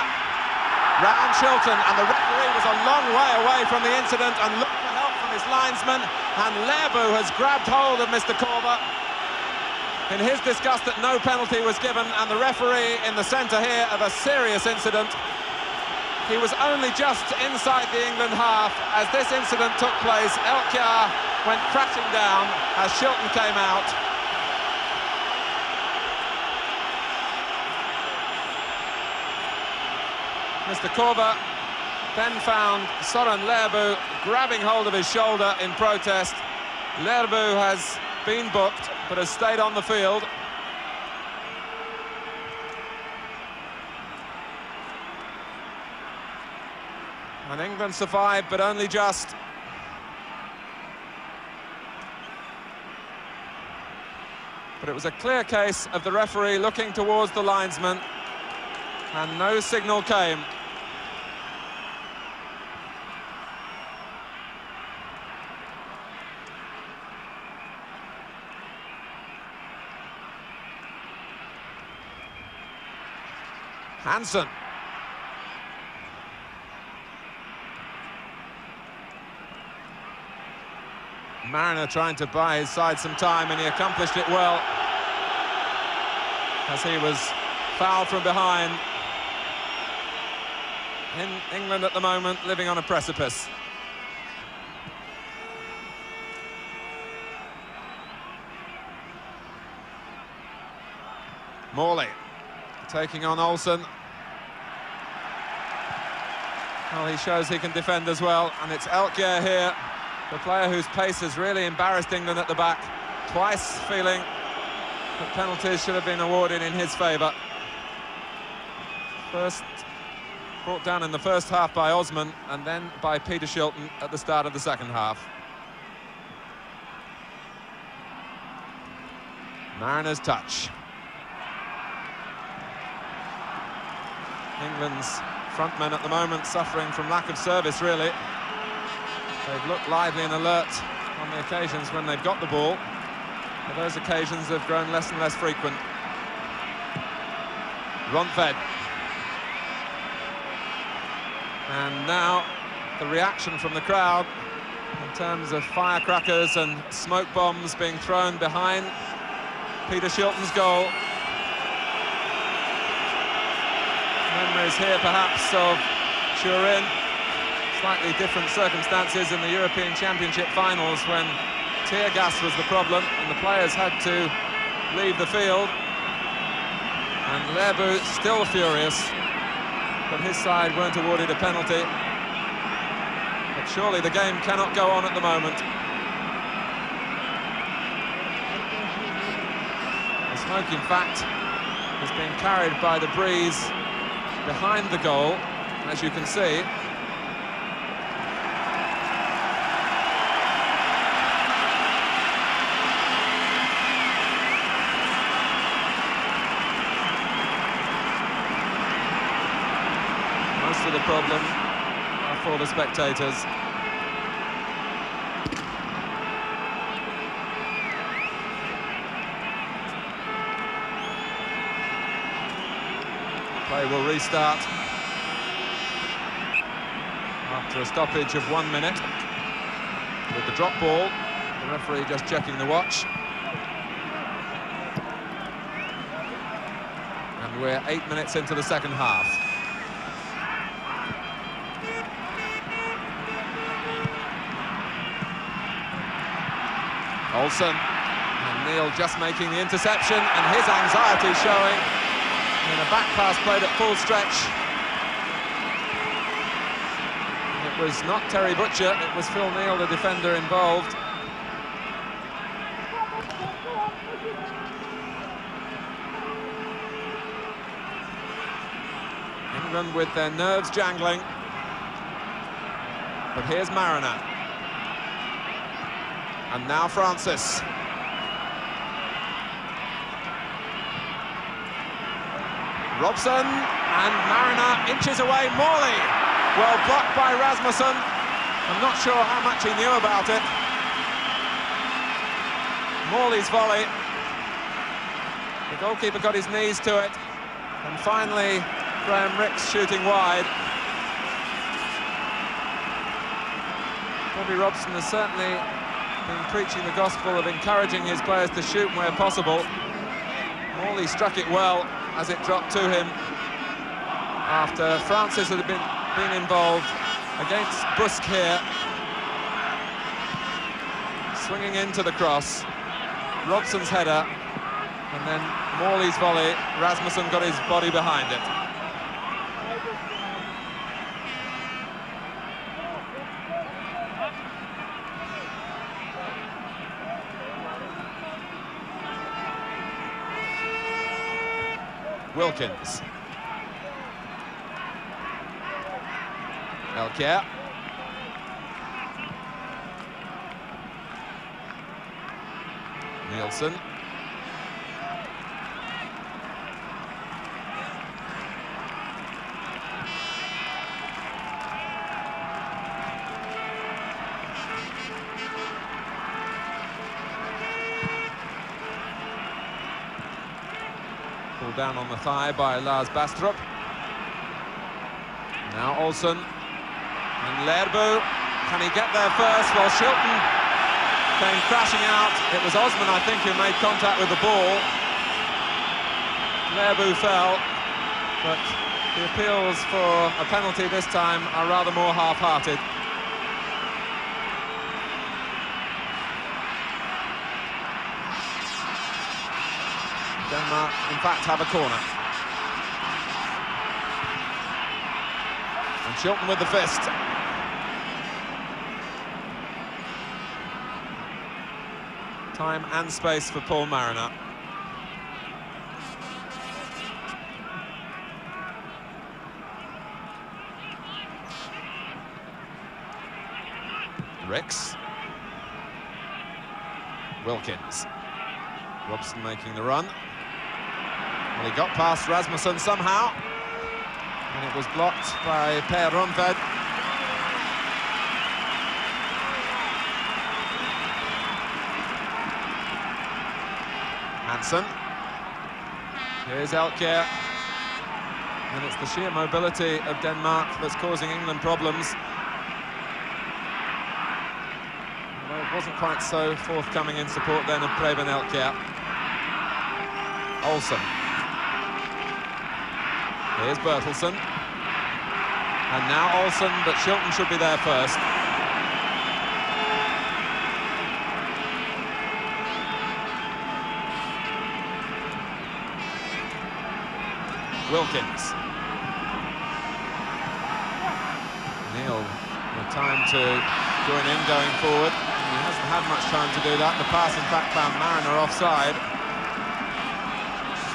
round Chilton, and the referee was a long way away from the incident and looked for help from his linesman, and Lerbu has grabbed hold of Mr. Korver in his disgust that no penalty was given, and the referee in the centre here of a serious incident He was only just inside the England half as this incident took place. Elkjær went crashing down as Shilton came out. Mr. Korver then found Soren Lerbu grabbing hold of his shoulder in protest. Lerbu has been booked but has stayed on the field. And England survived, but only just. But it was a clear case of the referee looking towards the linesman, and no signal came. Hansen. Mariner trying to buy his side some time, and he accomplished it well as he was fouled from behind. In England at the moment, living on a precipice. Morley taking on Olsen. Well, he shows he can defend as well, and it's Elkjær here, the player whose pace has really embarrassed England at the back, twice feeling that penalties should have been awarded in his favour. First brought down in the first half by Osman, and then by Peter Shilton at the start of the second half. Mariner's touch. England's front men at the moment suffering from lack of service, really. They've looked lively and alert on the occasions when they've got the ball, but those occasions have grown less and less frequent. Ronfed. And now the reaction from the crowd in terms of firecrackers and smoke bombs being thrown behind Peter Shilton's goal. Memories here perhaps of Turin. Slightly different circumstances in the European Championship finals when tear gas was the problem and the players had to leave the field. And Lerbu still furious, but his side weren't awarded a penalty. But surely the game cannot go on at the moment. The smoke, in fact, is being carried by the breeze behind the goal, as you can see. Most of the problem are for the spectators. Play will restart after a stoppage of 1 minute with the drop ball. The referee just checking the watch. And we're 8 minutes into the second half. Olsen, and Neil just making the interception, and his anxiety showing. And a back pass played at full stretch. It was not Terry Butcher, it was Phil Neal, the defender, involved. England with their nerves jangling. But here's Mariner. And now Francis. Robson, and Mariner inches away. Morley, well blocked by Rasmussen. I'm not sure how much he knew about it. Morley's volley. The goalkeeper got his knees to it. And finally, Graham Rix shooting wide. Bobby Robson has certainly been preaching the gospel of encouraging his players to shoot where possible. Morley struck it well as it dropped to him after Francis had been been involved against Busk here. Swinging into the cross. Robson's header. And then Morley's volley. Rasmussen got his body behind it. Wilkins. Elkier. Nielsen. Pulled down on the thigh by Lars Bastrup. Now Olsen. And Lerbu. Can he get there first? Well, Shilton came crashing out. It was Osman, I think, who made contact with the ball. Lerbu fell, but the appeals for a penalty this time are rather more half-hearted. Denmark, in fact, have a corner. And Shilton with the fist. Time and space for Paul Mariner. Ricks. Wilkins. Robson making the run. Well, he got past Rasmussen somehow. And it was blocked by Per Rundved. Hansen. Here's Elkier. And it's the sheer mobility of Denmark that's causing England problems. Although it wasn't quite so forthcoming in support then of Preben Elkier. Olsen. Here's Bertelsen. And now Olsen, but Shilton should be there first. Wilkins. Neil with time to join in going forward. He hasn't had much time to do that. The pass, in fact, found Mariner offside.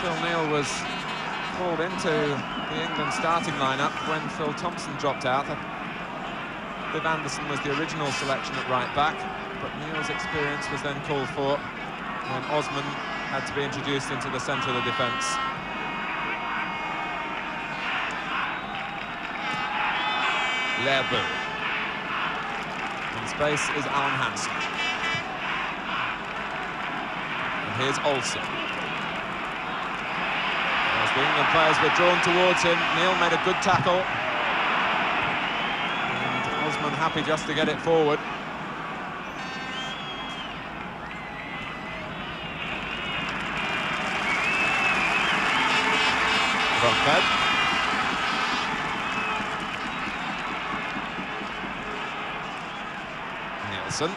Phil Neal was pulled into the England starting lineup when Phil Thompson dropped out. Viv Anderson was the original selection at right back, but Neal's experience was then called for when Osman had to be introduced into the centre of the defence. Lerbu. In space is Alan Hansen. And here's Olsen. As the England players were drawn towards him, Neil made a good tackle. And Osman happy just to get it forward. Rundved. Nielsen.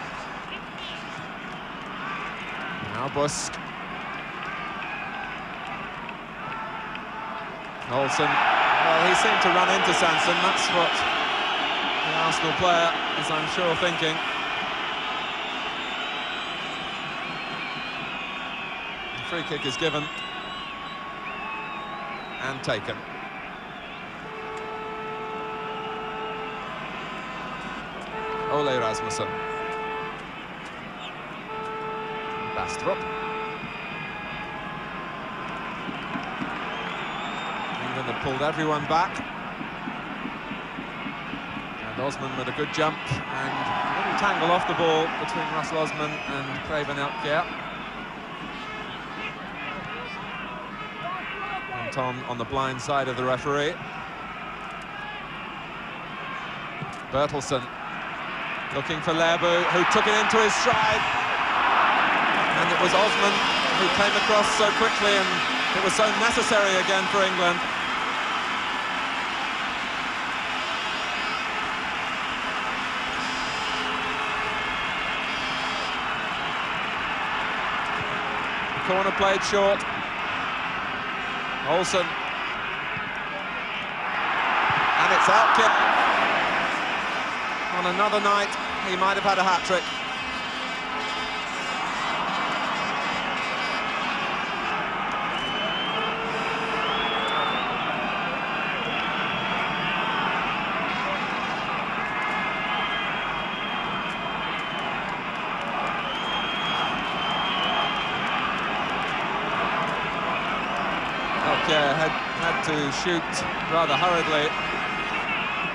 Now Busk. Olsen, well, he seemed to run into Sanson. That's what the Arsenal player is, I'm sure, thinking. The free kick is given and taken. Ole Rasmussen. Bastrup. England had pulled everyone back. And Osman with a good jump and a little tangle off the ball between Russell Osman and Preben Elkier. And Tom on the blind side of the referee. Bertelsen looking for Lerbu, who took it into his stride. And it was Osman who came across so quickly, and it was so necessary again for England. corner played short. Olsen. And it's Elkin. On another night, he might have had a hat-trick. Had to shoot rather hurriedly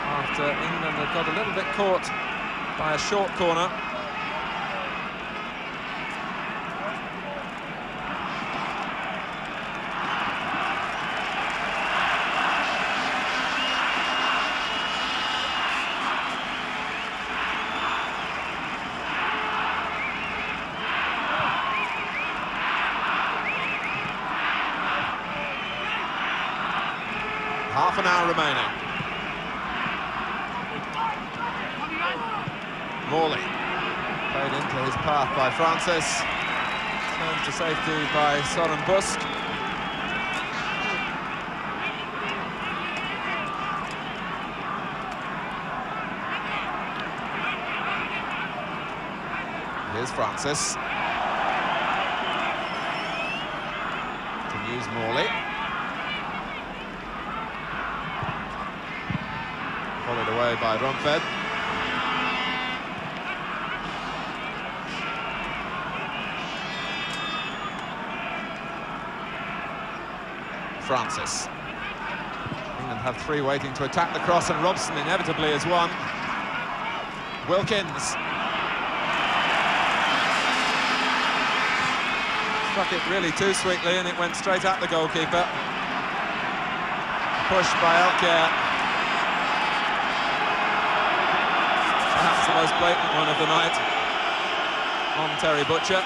after England had got a little bit caught by a short corner. Half an hour remaining. Morley played into his path by Francis. Turned to safety by Søren Busk. Here's Francis. Continues Morley. Followed away by Romfed. Francis. England have three waiting to attack the cross, and Robson inevitably is one. Wilkins. Struck it really too sweetly, and it went straight at the goalkeeper. Pushed by Elkier. Perhaps the most blatant one of the night on Terry Butcher.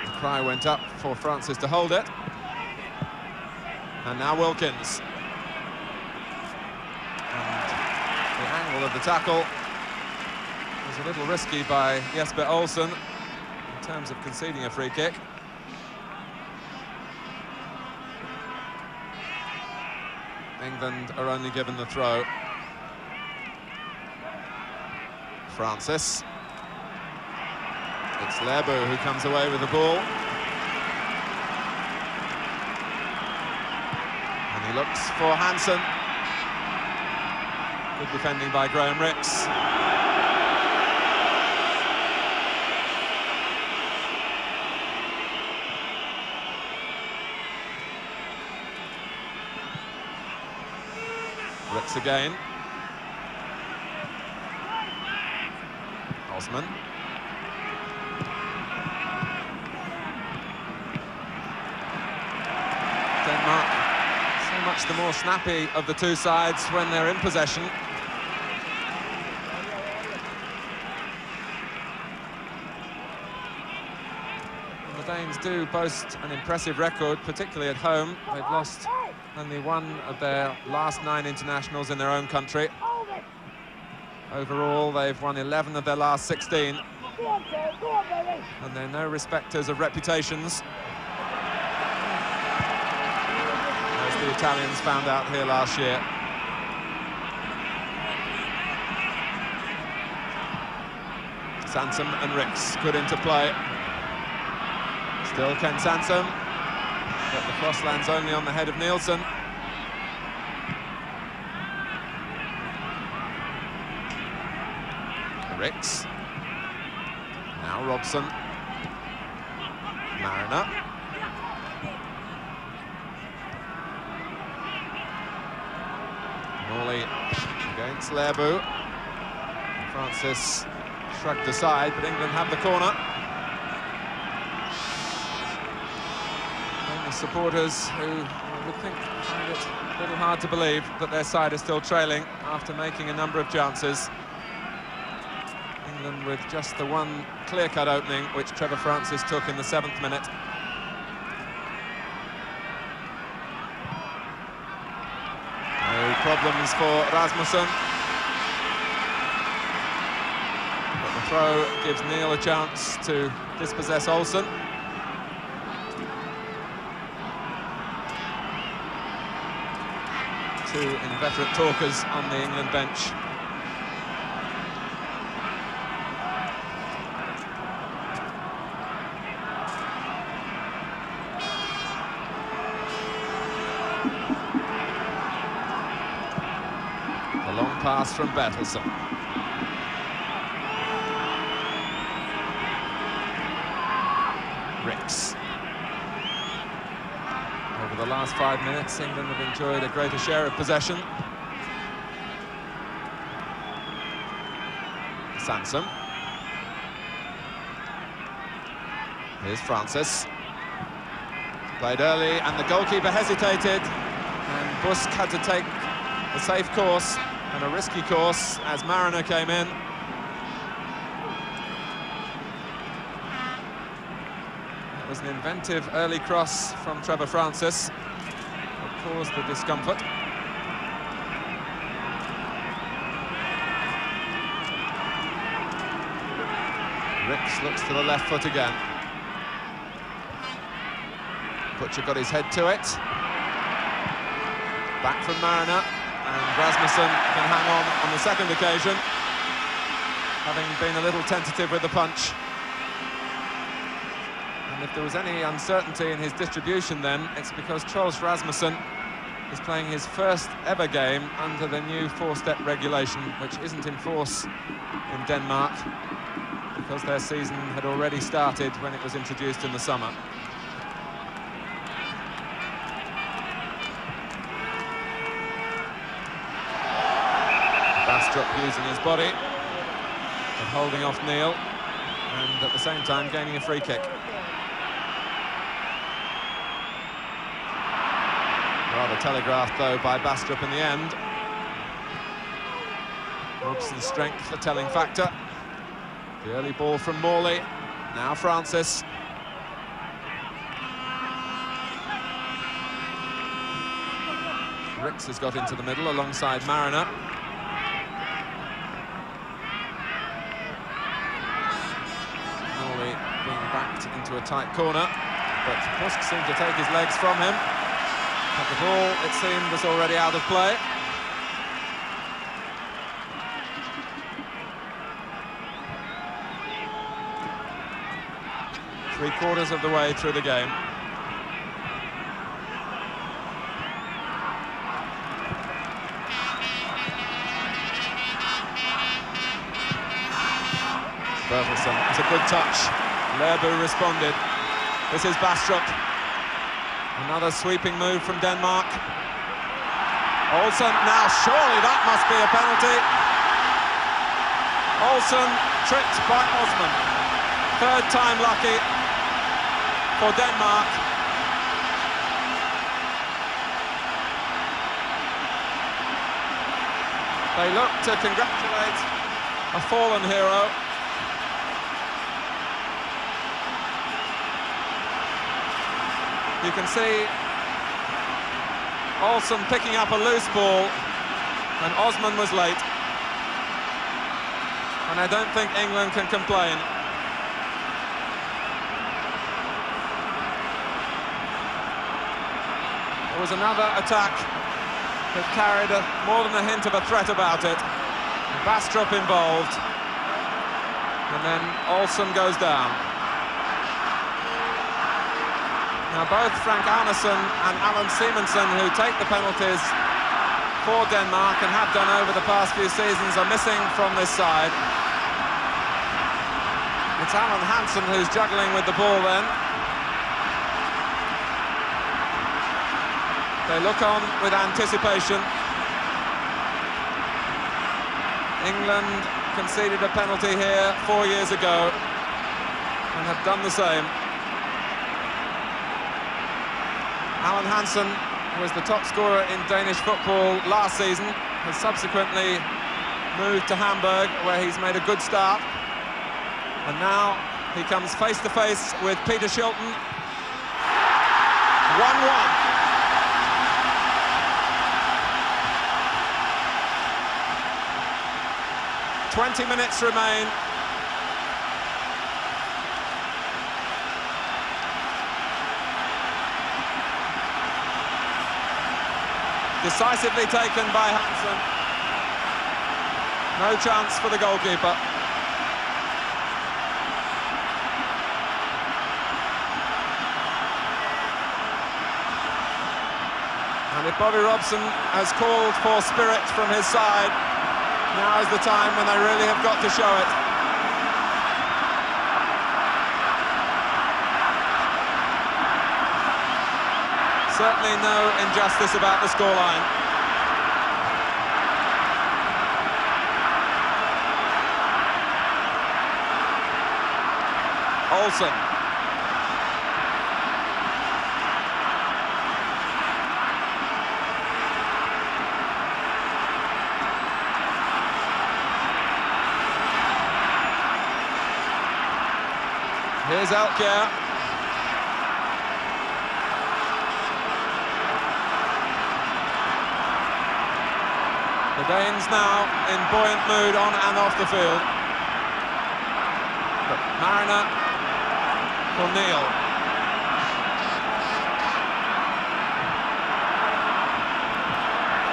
The cry went up for Francis to hold it. And now Wilkins. Of the tackle was a little risky by Jesper Olsen in terms of conceding a free kick. England are only given the throw. Francis. It's Lerbu who comes away with the ball. And he looks for Hansen. Good defending by Graham Rix. Rix again. Osman. Denmark, so much the more snappy of the two sides when they're in possession. The Danes do boast an impressive record, particularly at home. They've lost only one of their last 9 internationals in their own country. Overall, they've won 11 of their last 16. And they're no respecters of reputations, as the Italians found out here last year. Sansom and Rix, good interplay. Still Ken Sansom, but the cross lands only on the head of Nielsen. Rix. Now Robson. Mariner. Morley against Lerbu. Francis shrugged aside, but England have the corner. And the supporters who would find it a little hard to believe that their side is still trailing after making a number of chances. England with just the one clear-cut opening, which Trevor Francis took in the 7th minute. No problems for Rasmussen. But the throw gives Neil a chance to dispossess Olsen. Two inveterate talkers on the England bench. The long pass from Bertelsen. Ricks. Over the last 5 minutes, England have enjoyed a greater share of possession. Sansom. Here's Francis. Played early, and the goalkeeper hesitated, and Busk had to take a safe course and a risky course as Mariner came in. It was an inventive early cross from Trevor Francis that caused the discomfort. Ricks looks to the left foot again. Butcher got his head to it. Back from Mariner, and Rasmussen can hang on the second occasion, having been a little tentative with the punch. And if there was any uncertainty in his distribution then, it's because Troels Rasmussen is playing his first ever game under the new 4-step regulation, which isn't in force in Denmark, because their season had already started when it was introduced in the summer. Bastrup using his body and holding off Neil, and at the same time gaining a free kick. Rather telegraphed though by Bastrup in the end. Robson's strength a telling factor. The early ball from Morley, now Francis. Ricks has got into the middle alongside Mariner. Morley being backed into a tight corner, but Busk seemed to take his legs from him. But the ball, it seemed, was already out of play. Three-quarters of the way through the game. Bertelsen, it's a good touch. Lerbu responded. This is Bastrup. Another sweeping move from Denmark. Olsen, now surely that must be a penalty. Olsen tripped by Osman. Third time lucky for Denmark. They look to congratulate a fallen hero. You can see Olsen picking up a loose ball, and Osman was late. And I don't think England can complain. There was another attack that carried more than a hint of a threat about it. Bastrup involved, and then Olsen goes down. Now both Frank Arnesen and Alan Simonsen, who take the penalties for Denmark and have done over the past few seasons, are missing from this side. It's Alan Hansen who's juggling with the ball then. They look on with anticipation. England conceded a penalty here 4 years ago and have done the same. Alan Hansen was the top scorer in Danish football last season, has subsequently moved to Hamburg, where he's made a good start. And now he comes face to face with Peter Shilton. 1-1. "20 minutes remain. Decisively taken by Hansen. No chance for the goalkeeper. And if Bobby Robson has called for spirit from his side, now is the time when they really have got to show it. Certainly no injustice about the scoreline. Olsen. Here's Elkjær. The Danes now in buoyant mood on and off the field. But Mariner, Cornel.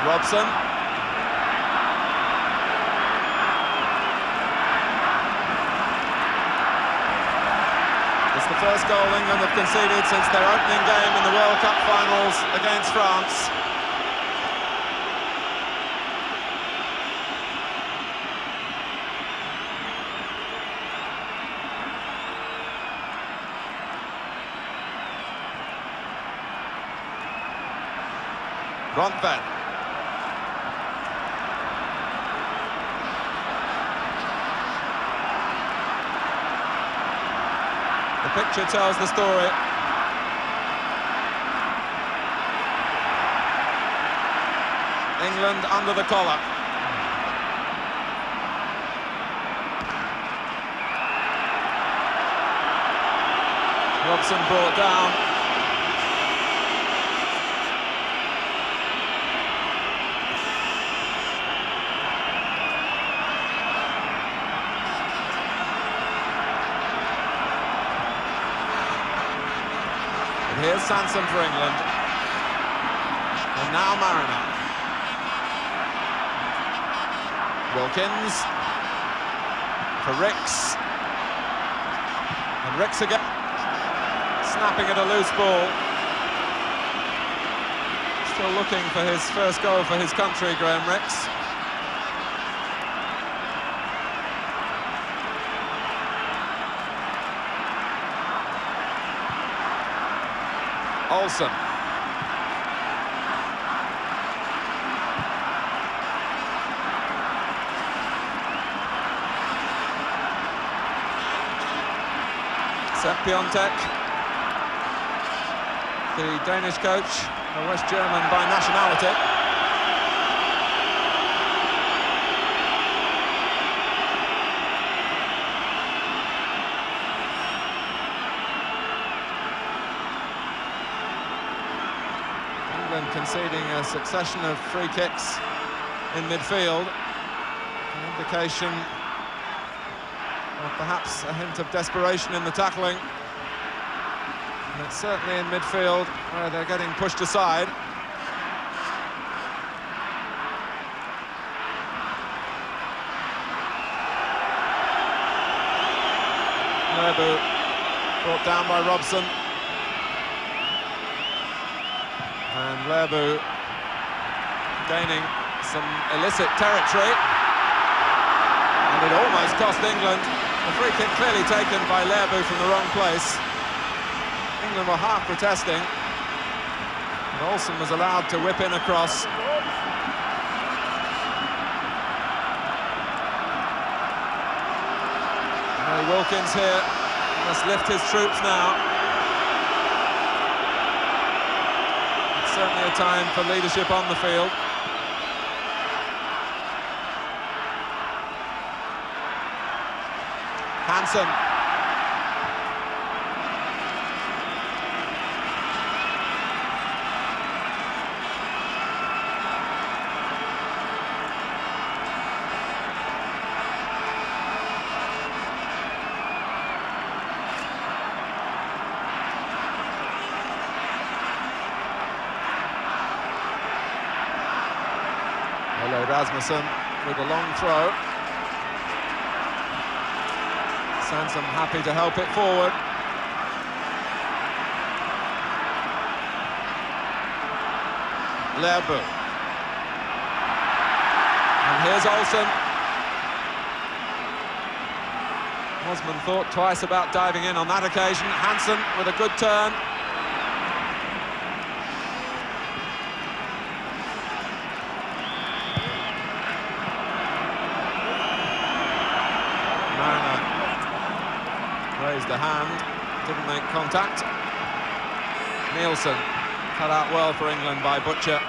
Robson. It's the first goal England have conceded since their opening game in the World Cup finals against France. Rondtven. The picture tells the story. England under the collar. Robson brought down. Here's Sansom for England. And now Mariner. Wilkins. For Ricks. And Ricks again. Snapping at a loose ball. Still looking for his first goal for his country, Graham Ricks. Olsen. Sepp Piontek, the Danish coach, a West German by nationality. Conceding a succession of free kicks in midfield, an indication of perhaps a hint of desperation in the tackling. And it's certainly in midfield where they're getting pushed aside. Lerbu brought down by Robson. And Lerbu gaining some illicit territory. And it almost cost England. A free kick clearly taken by Lerbu from the wrong place. England were half protesting. And Olsen was allowed to whip in across. And Wilkins here must lift his troops now. Certainly a time for leadership on the field. Hansen. Rasmussen with a long throw. Sansom happy to help it forward. Lerbu. And here's Olsen. Osman thought twice about diving in on that occasion. Hansen with a good turn. Raised the hand, didn't make contact. Nielsen cut out well for England by Butcher.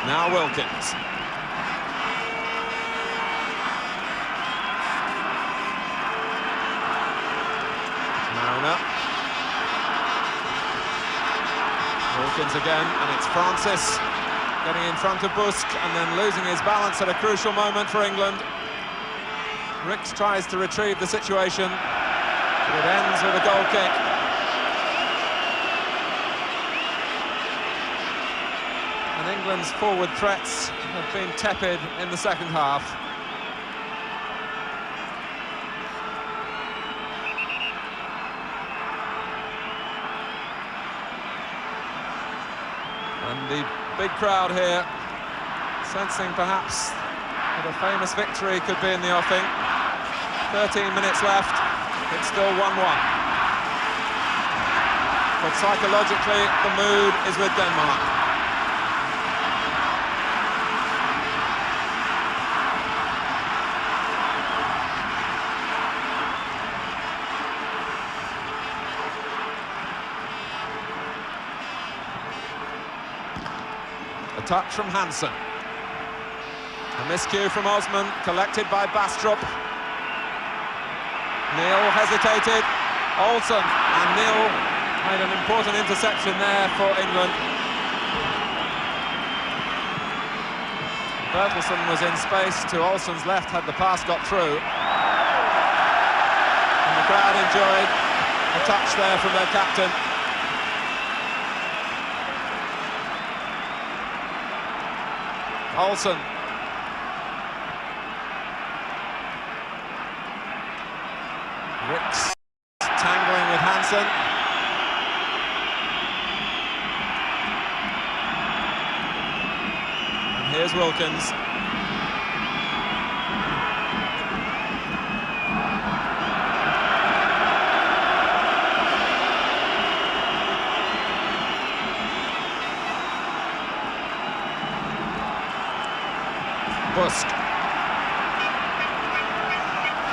Now Wilkins. Mariner. Wilkins again, and it's Francis getting in front of Busk and then losing his balance at a crucial moment for England. Ricks tries to retrieve the situation, but it ends with a goal kick. And England's forward threats have been tepid in the second half. And the big crowd here, sensing perhaps that a famous victory could be in the offing. 13 minutes left, it's still 1-1. But psychologically, the mood is with Denmark. A touch from Hansen. A miscue from Osman, collected by Bastrup. Neil hesitated. Olsen, and Neil made an important interception there for England. Bertelsen was in space to Olsen's left had the pass got through. And the crowd enjoyed a touch there from their captain. Olsen. Ricks tangling with Hansen. And here's Wilkins. Busk.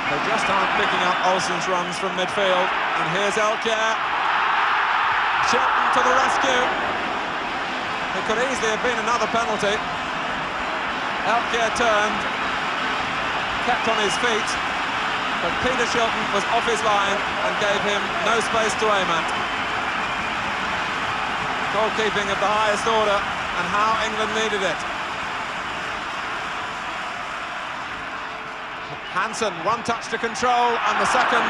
They just aren't picking up Olsen's runs from midfield. And here's Elkjær. Chilton to the rescue. It could easily have been another penalty. Elkjær turned, kept on his feet, but Peter Shilton was off his line and gave him no space to aim at. Goalkeeping of the highest order, and how England needed it. Hansen, one touch to control, and the second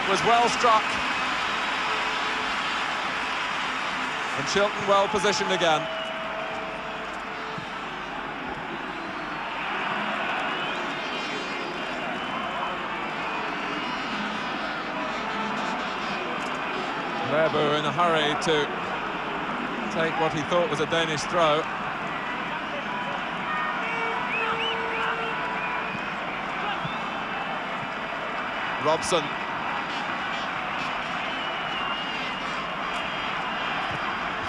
was well struck. And Shilton well positioned again. Lerbu in a hurry to take what he thought was a Danish throw. Robson.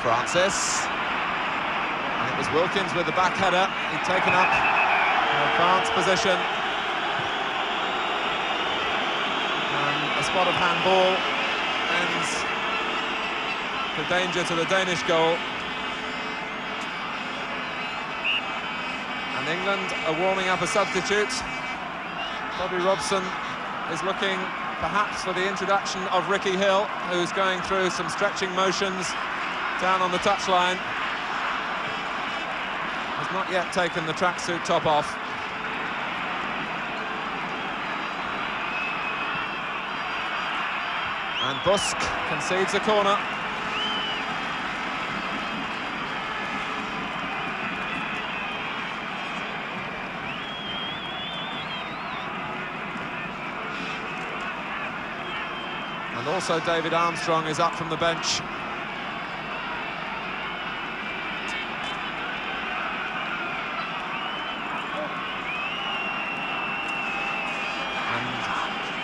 Francis. And it was Wilkins with the back header. He'd taken up an advanced position. And a spot of handball ends the danger to the Danish goal. And And England are warming up a substitute. Bobby Robson is looking perhaps for the introduction of Ricky Hill, who's going through some stretching motions down on the touchline. Has not yet taken the tracksuit top off. And Busk concedes a corner. And also David Armstrong is up from the bench.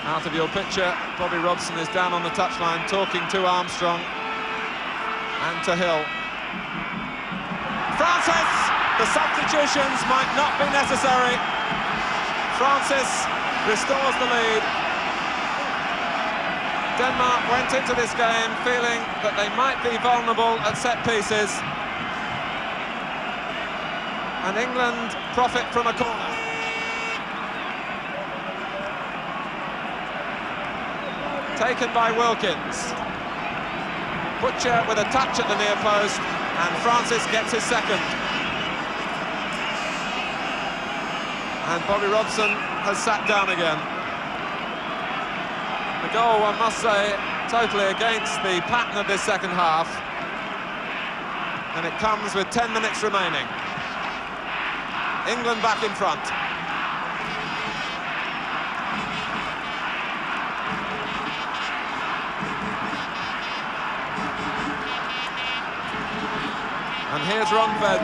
Out of your picture, Bobby Robson is down on the touchline talking to Armstrong and to Hill. Francis! The substitutions might not be necessary. Francis restores the lead. Denmark went into this game feeling that they might be vulnerable at set pieces. And England profit from a corner. Taken by Wilkins. Butcher with a touch at the near post, and Francis gets his second. And Bobby Robson has sat down again. The goal, one must say, totally against the pattern of this second half. And it comes with 10 minutes remaining. England back in front. And here's Ronfed.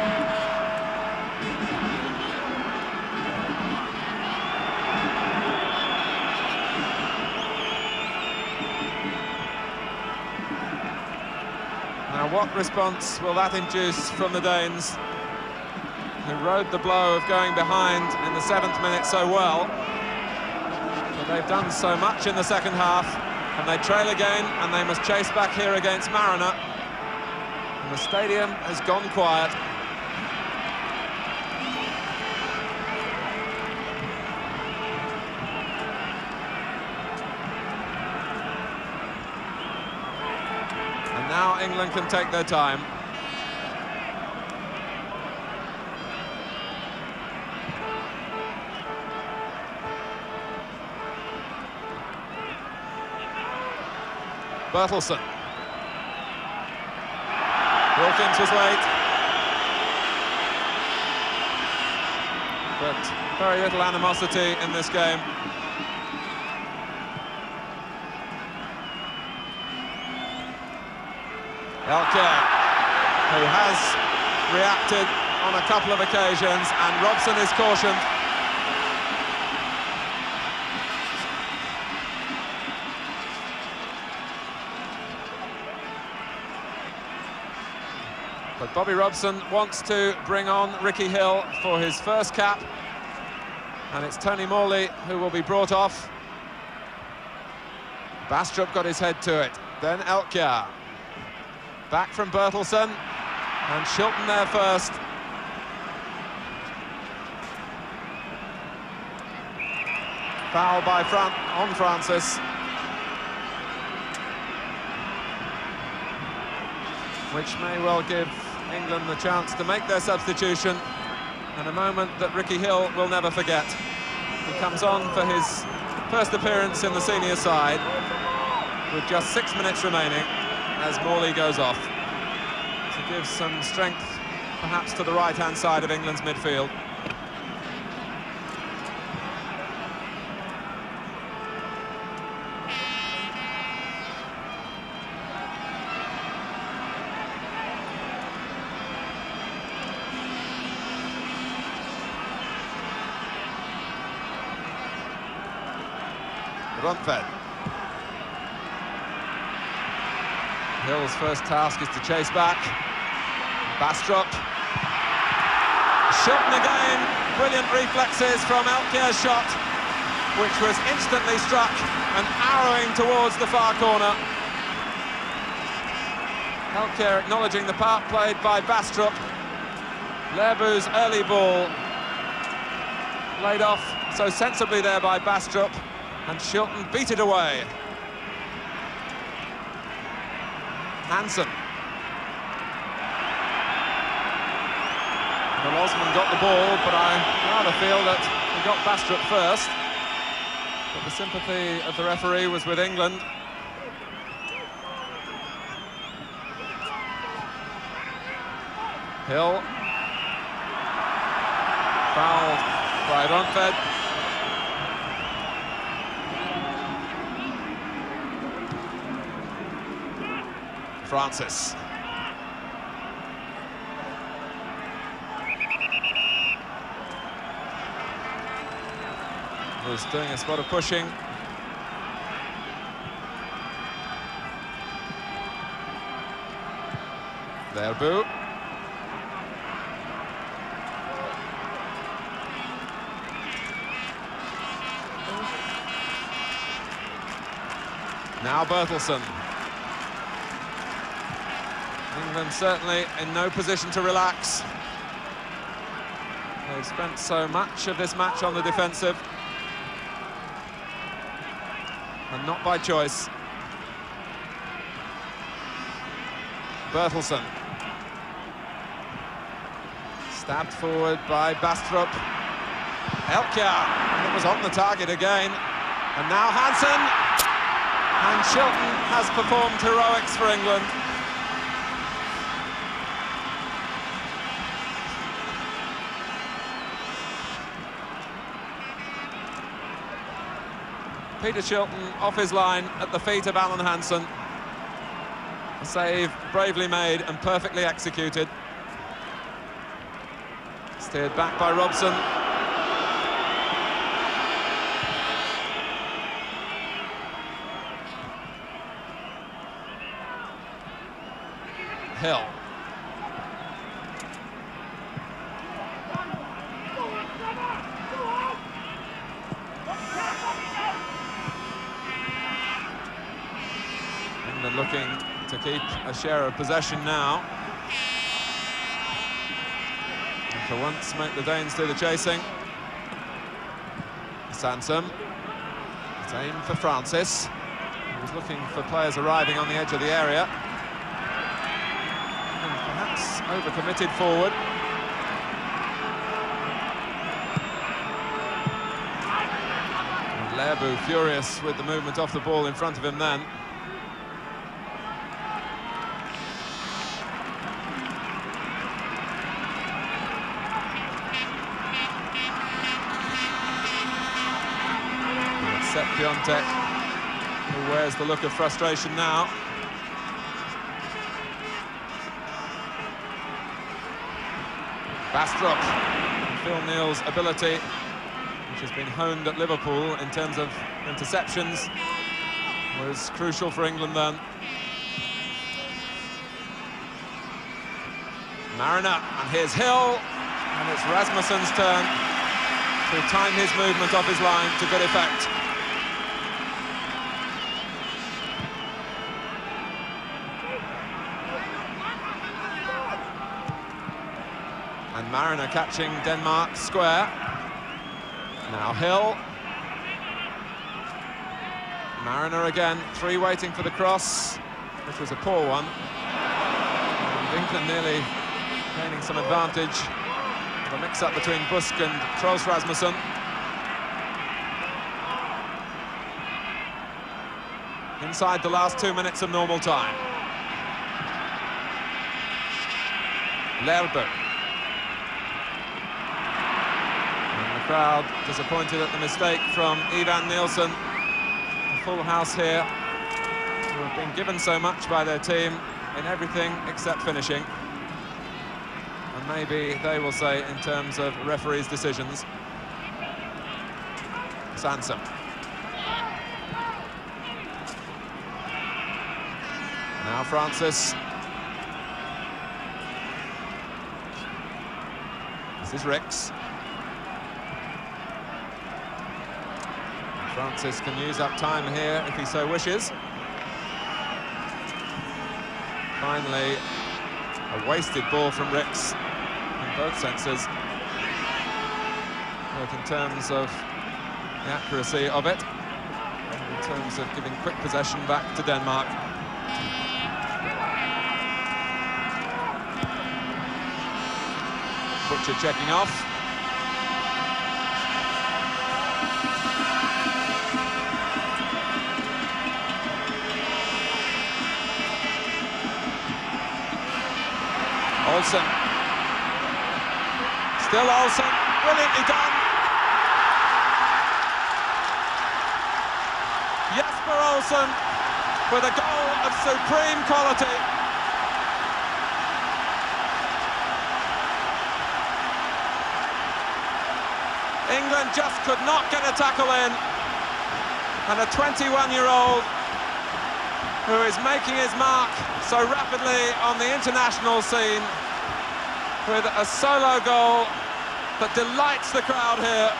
Now, what response will that induce from the Danes, who rode the blow of going behind in the 7th minute so well? But they've done so much in the second half, and they trail again, and they must chase back here against Mariner. The stadium has gone quiet. And now England can take their time. Bertelsen. Wilkins was late, but very little animosity in this game. Elkjær, who has reacted on a couple of occasions, and Robson is cautioned. But Bobby Robson wants to bring on Ricky Hill for his first cap. And it's Tony Morley who will be brought off. Bastrup got his head to it. Then Elkjær. Back from Bertelsen. And Shilton there first. Foul by on Francis. Which may well give England the chance to make their substitution, and a moment that Ricky Hill will never forget. He comes on for his first appearance in the senior side with just 6 minutes remaining as Morley goes off to give some strength perhaps to the right-hand side of England's midfield. Ronfed. Hill's first task is to chase back. Bastrup. Shilton again. Brilliant reflexes from Elkjær's shot, which was instantly struck and arrowing towards the far corner. Elkjær acknowledging the part played by Bastrup. Lerbu's early ball Laid off so sensibly there by Bastrup, and Shilton beat it away. Hansen. Well, Osman got the ball, but I rather feel that he got Bastrup first. But the sympathy of the referee was with England. Hill. Fouled by Rundfed. Francis. Was doing a spot of pushing. Verbu. Now Bertelsen. England certainly in no position to relax. They've spent so much of this match on the defensive. And not by choice. Bertelsen. Stabbed forward by Bastrup. Elkjær. It was on the target again. And now Hansen. And Shilton has performed heroics for England. Peter Shilton off his line at the feet of Alan Hansen. A save bravely made and perfectly executed. Steered back by Robson. Hill. England looking to keep a share of possession now. And for once, make the Danes do the chasing. Sansom. It's aimed for Francis. He was looking for players arriving on the edge of the area. And perhaps overcommitted forward. And Lerbu furious with the movement off the ball in front of him then. Piontek, who wears the look of frustration now. Bastrup. Phil Neal's ability, which has been honed at Liverpool in terms of interceptions, was crucial for England then. Mariner, and here's Hill, and it's Rasmussen's turn to time his movement off his line to good effect. And Mariner catching Denmark square. Now Hill. Mariner again, three waiting for the cross, which was a poor one. And England nearly gaining some advantage. The mix-up between Busk and Troels Rasmussen. Inside the last 2 minutes of normal time. Lerbu. Crowd disappointed at the mistake from Ivan Nielsen. A full house here, who have been given so much by their team in everything except finishing. And maybe they will say in terms of referees' decisions. Sansom. Now Francis. This is Ricks. Francis can use up time here if he so wishes. Finally, a wasted ball from Ricks in both senses. both in terms of the accuracy of it and in terms of giving quick possession back to Denmark. Butcher checking off. Olsen. Still Olsen, brilliantly done. Jesper Olsen with a goal of supreme quality. England just could not get a tackle in, and a 21-year-old who is making his mark so rapidly on the international scene with a solo goal that delights the crowd here.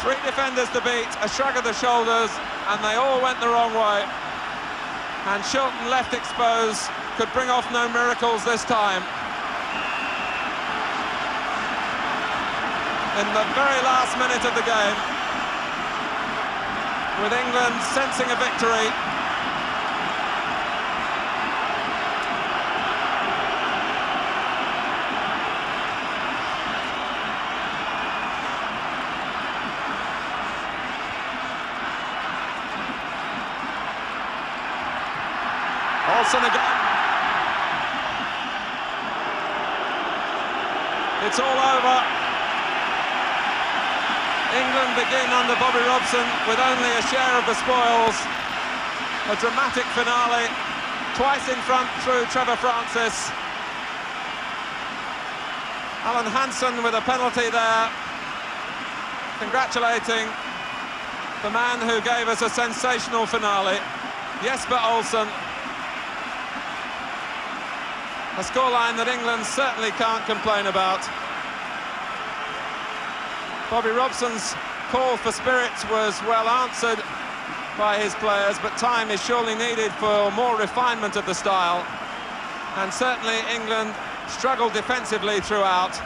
Three defenders to beat, a shrug of the shoulders, and they all went the wrong way. And Shilton, left exposed, could bring off no miracles this time. In the very last minute of the game, with England sensing a victory. Olsen again. It's all over. England begin under Bobby Robson with only a share of the spoils. A dramatic finale, twice in front through Trevor Francis. Alan Hansen with a penalty there, congratulating the man who gave us a sensational finale, Jesper Olsen. A scoreline that England certainly can't complain about. Bobby Robson's call for spirits was well answered by his players, but time is surely needed for more refinement of the style. And certainly England struggled defensively throughout,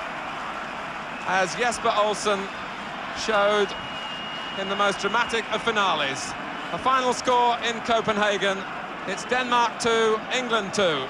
as Jesper Olsen showed in the most dramatic of finales. A final score in Copenhagen. It's Denmark 2, England 2.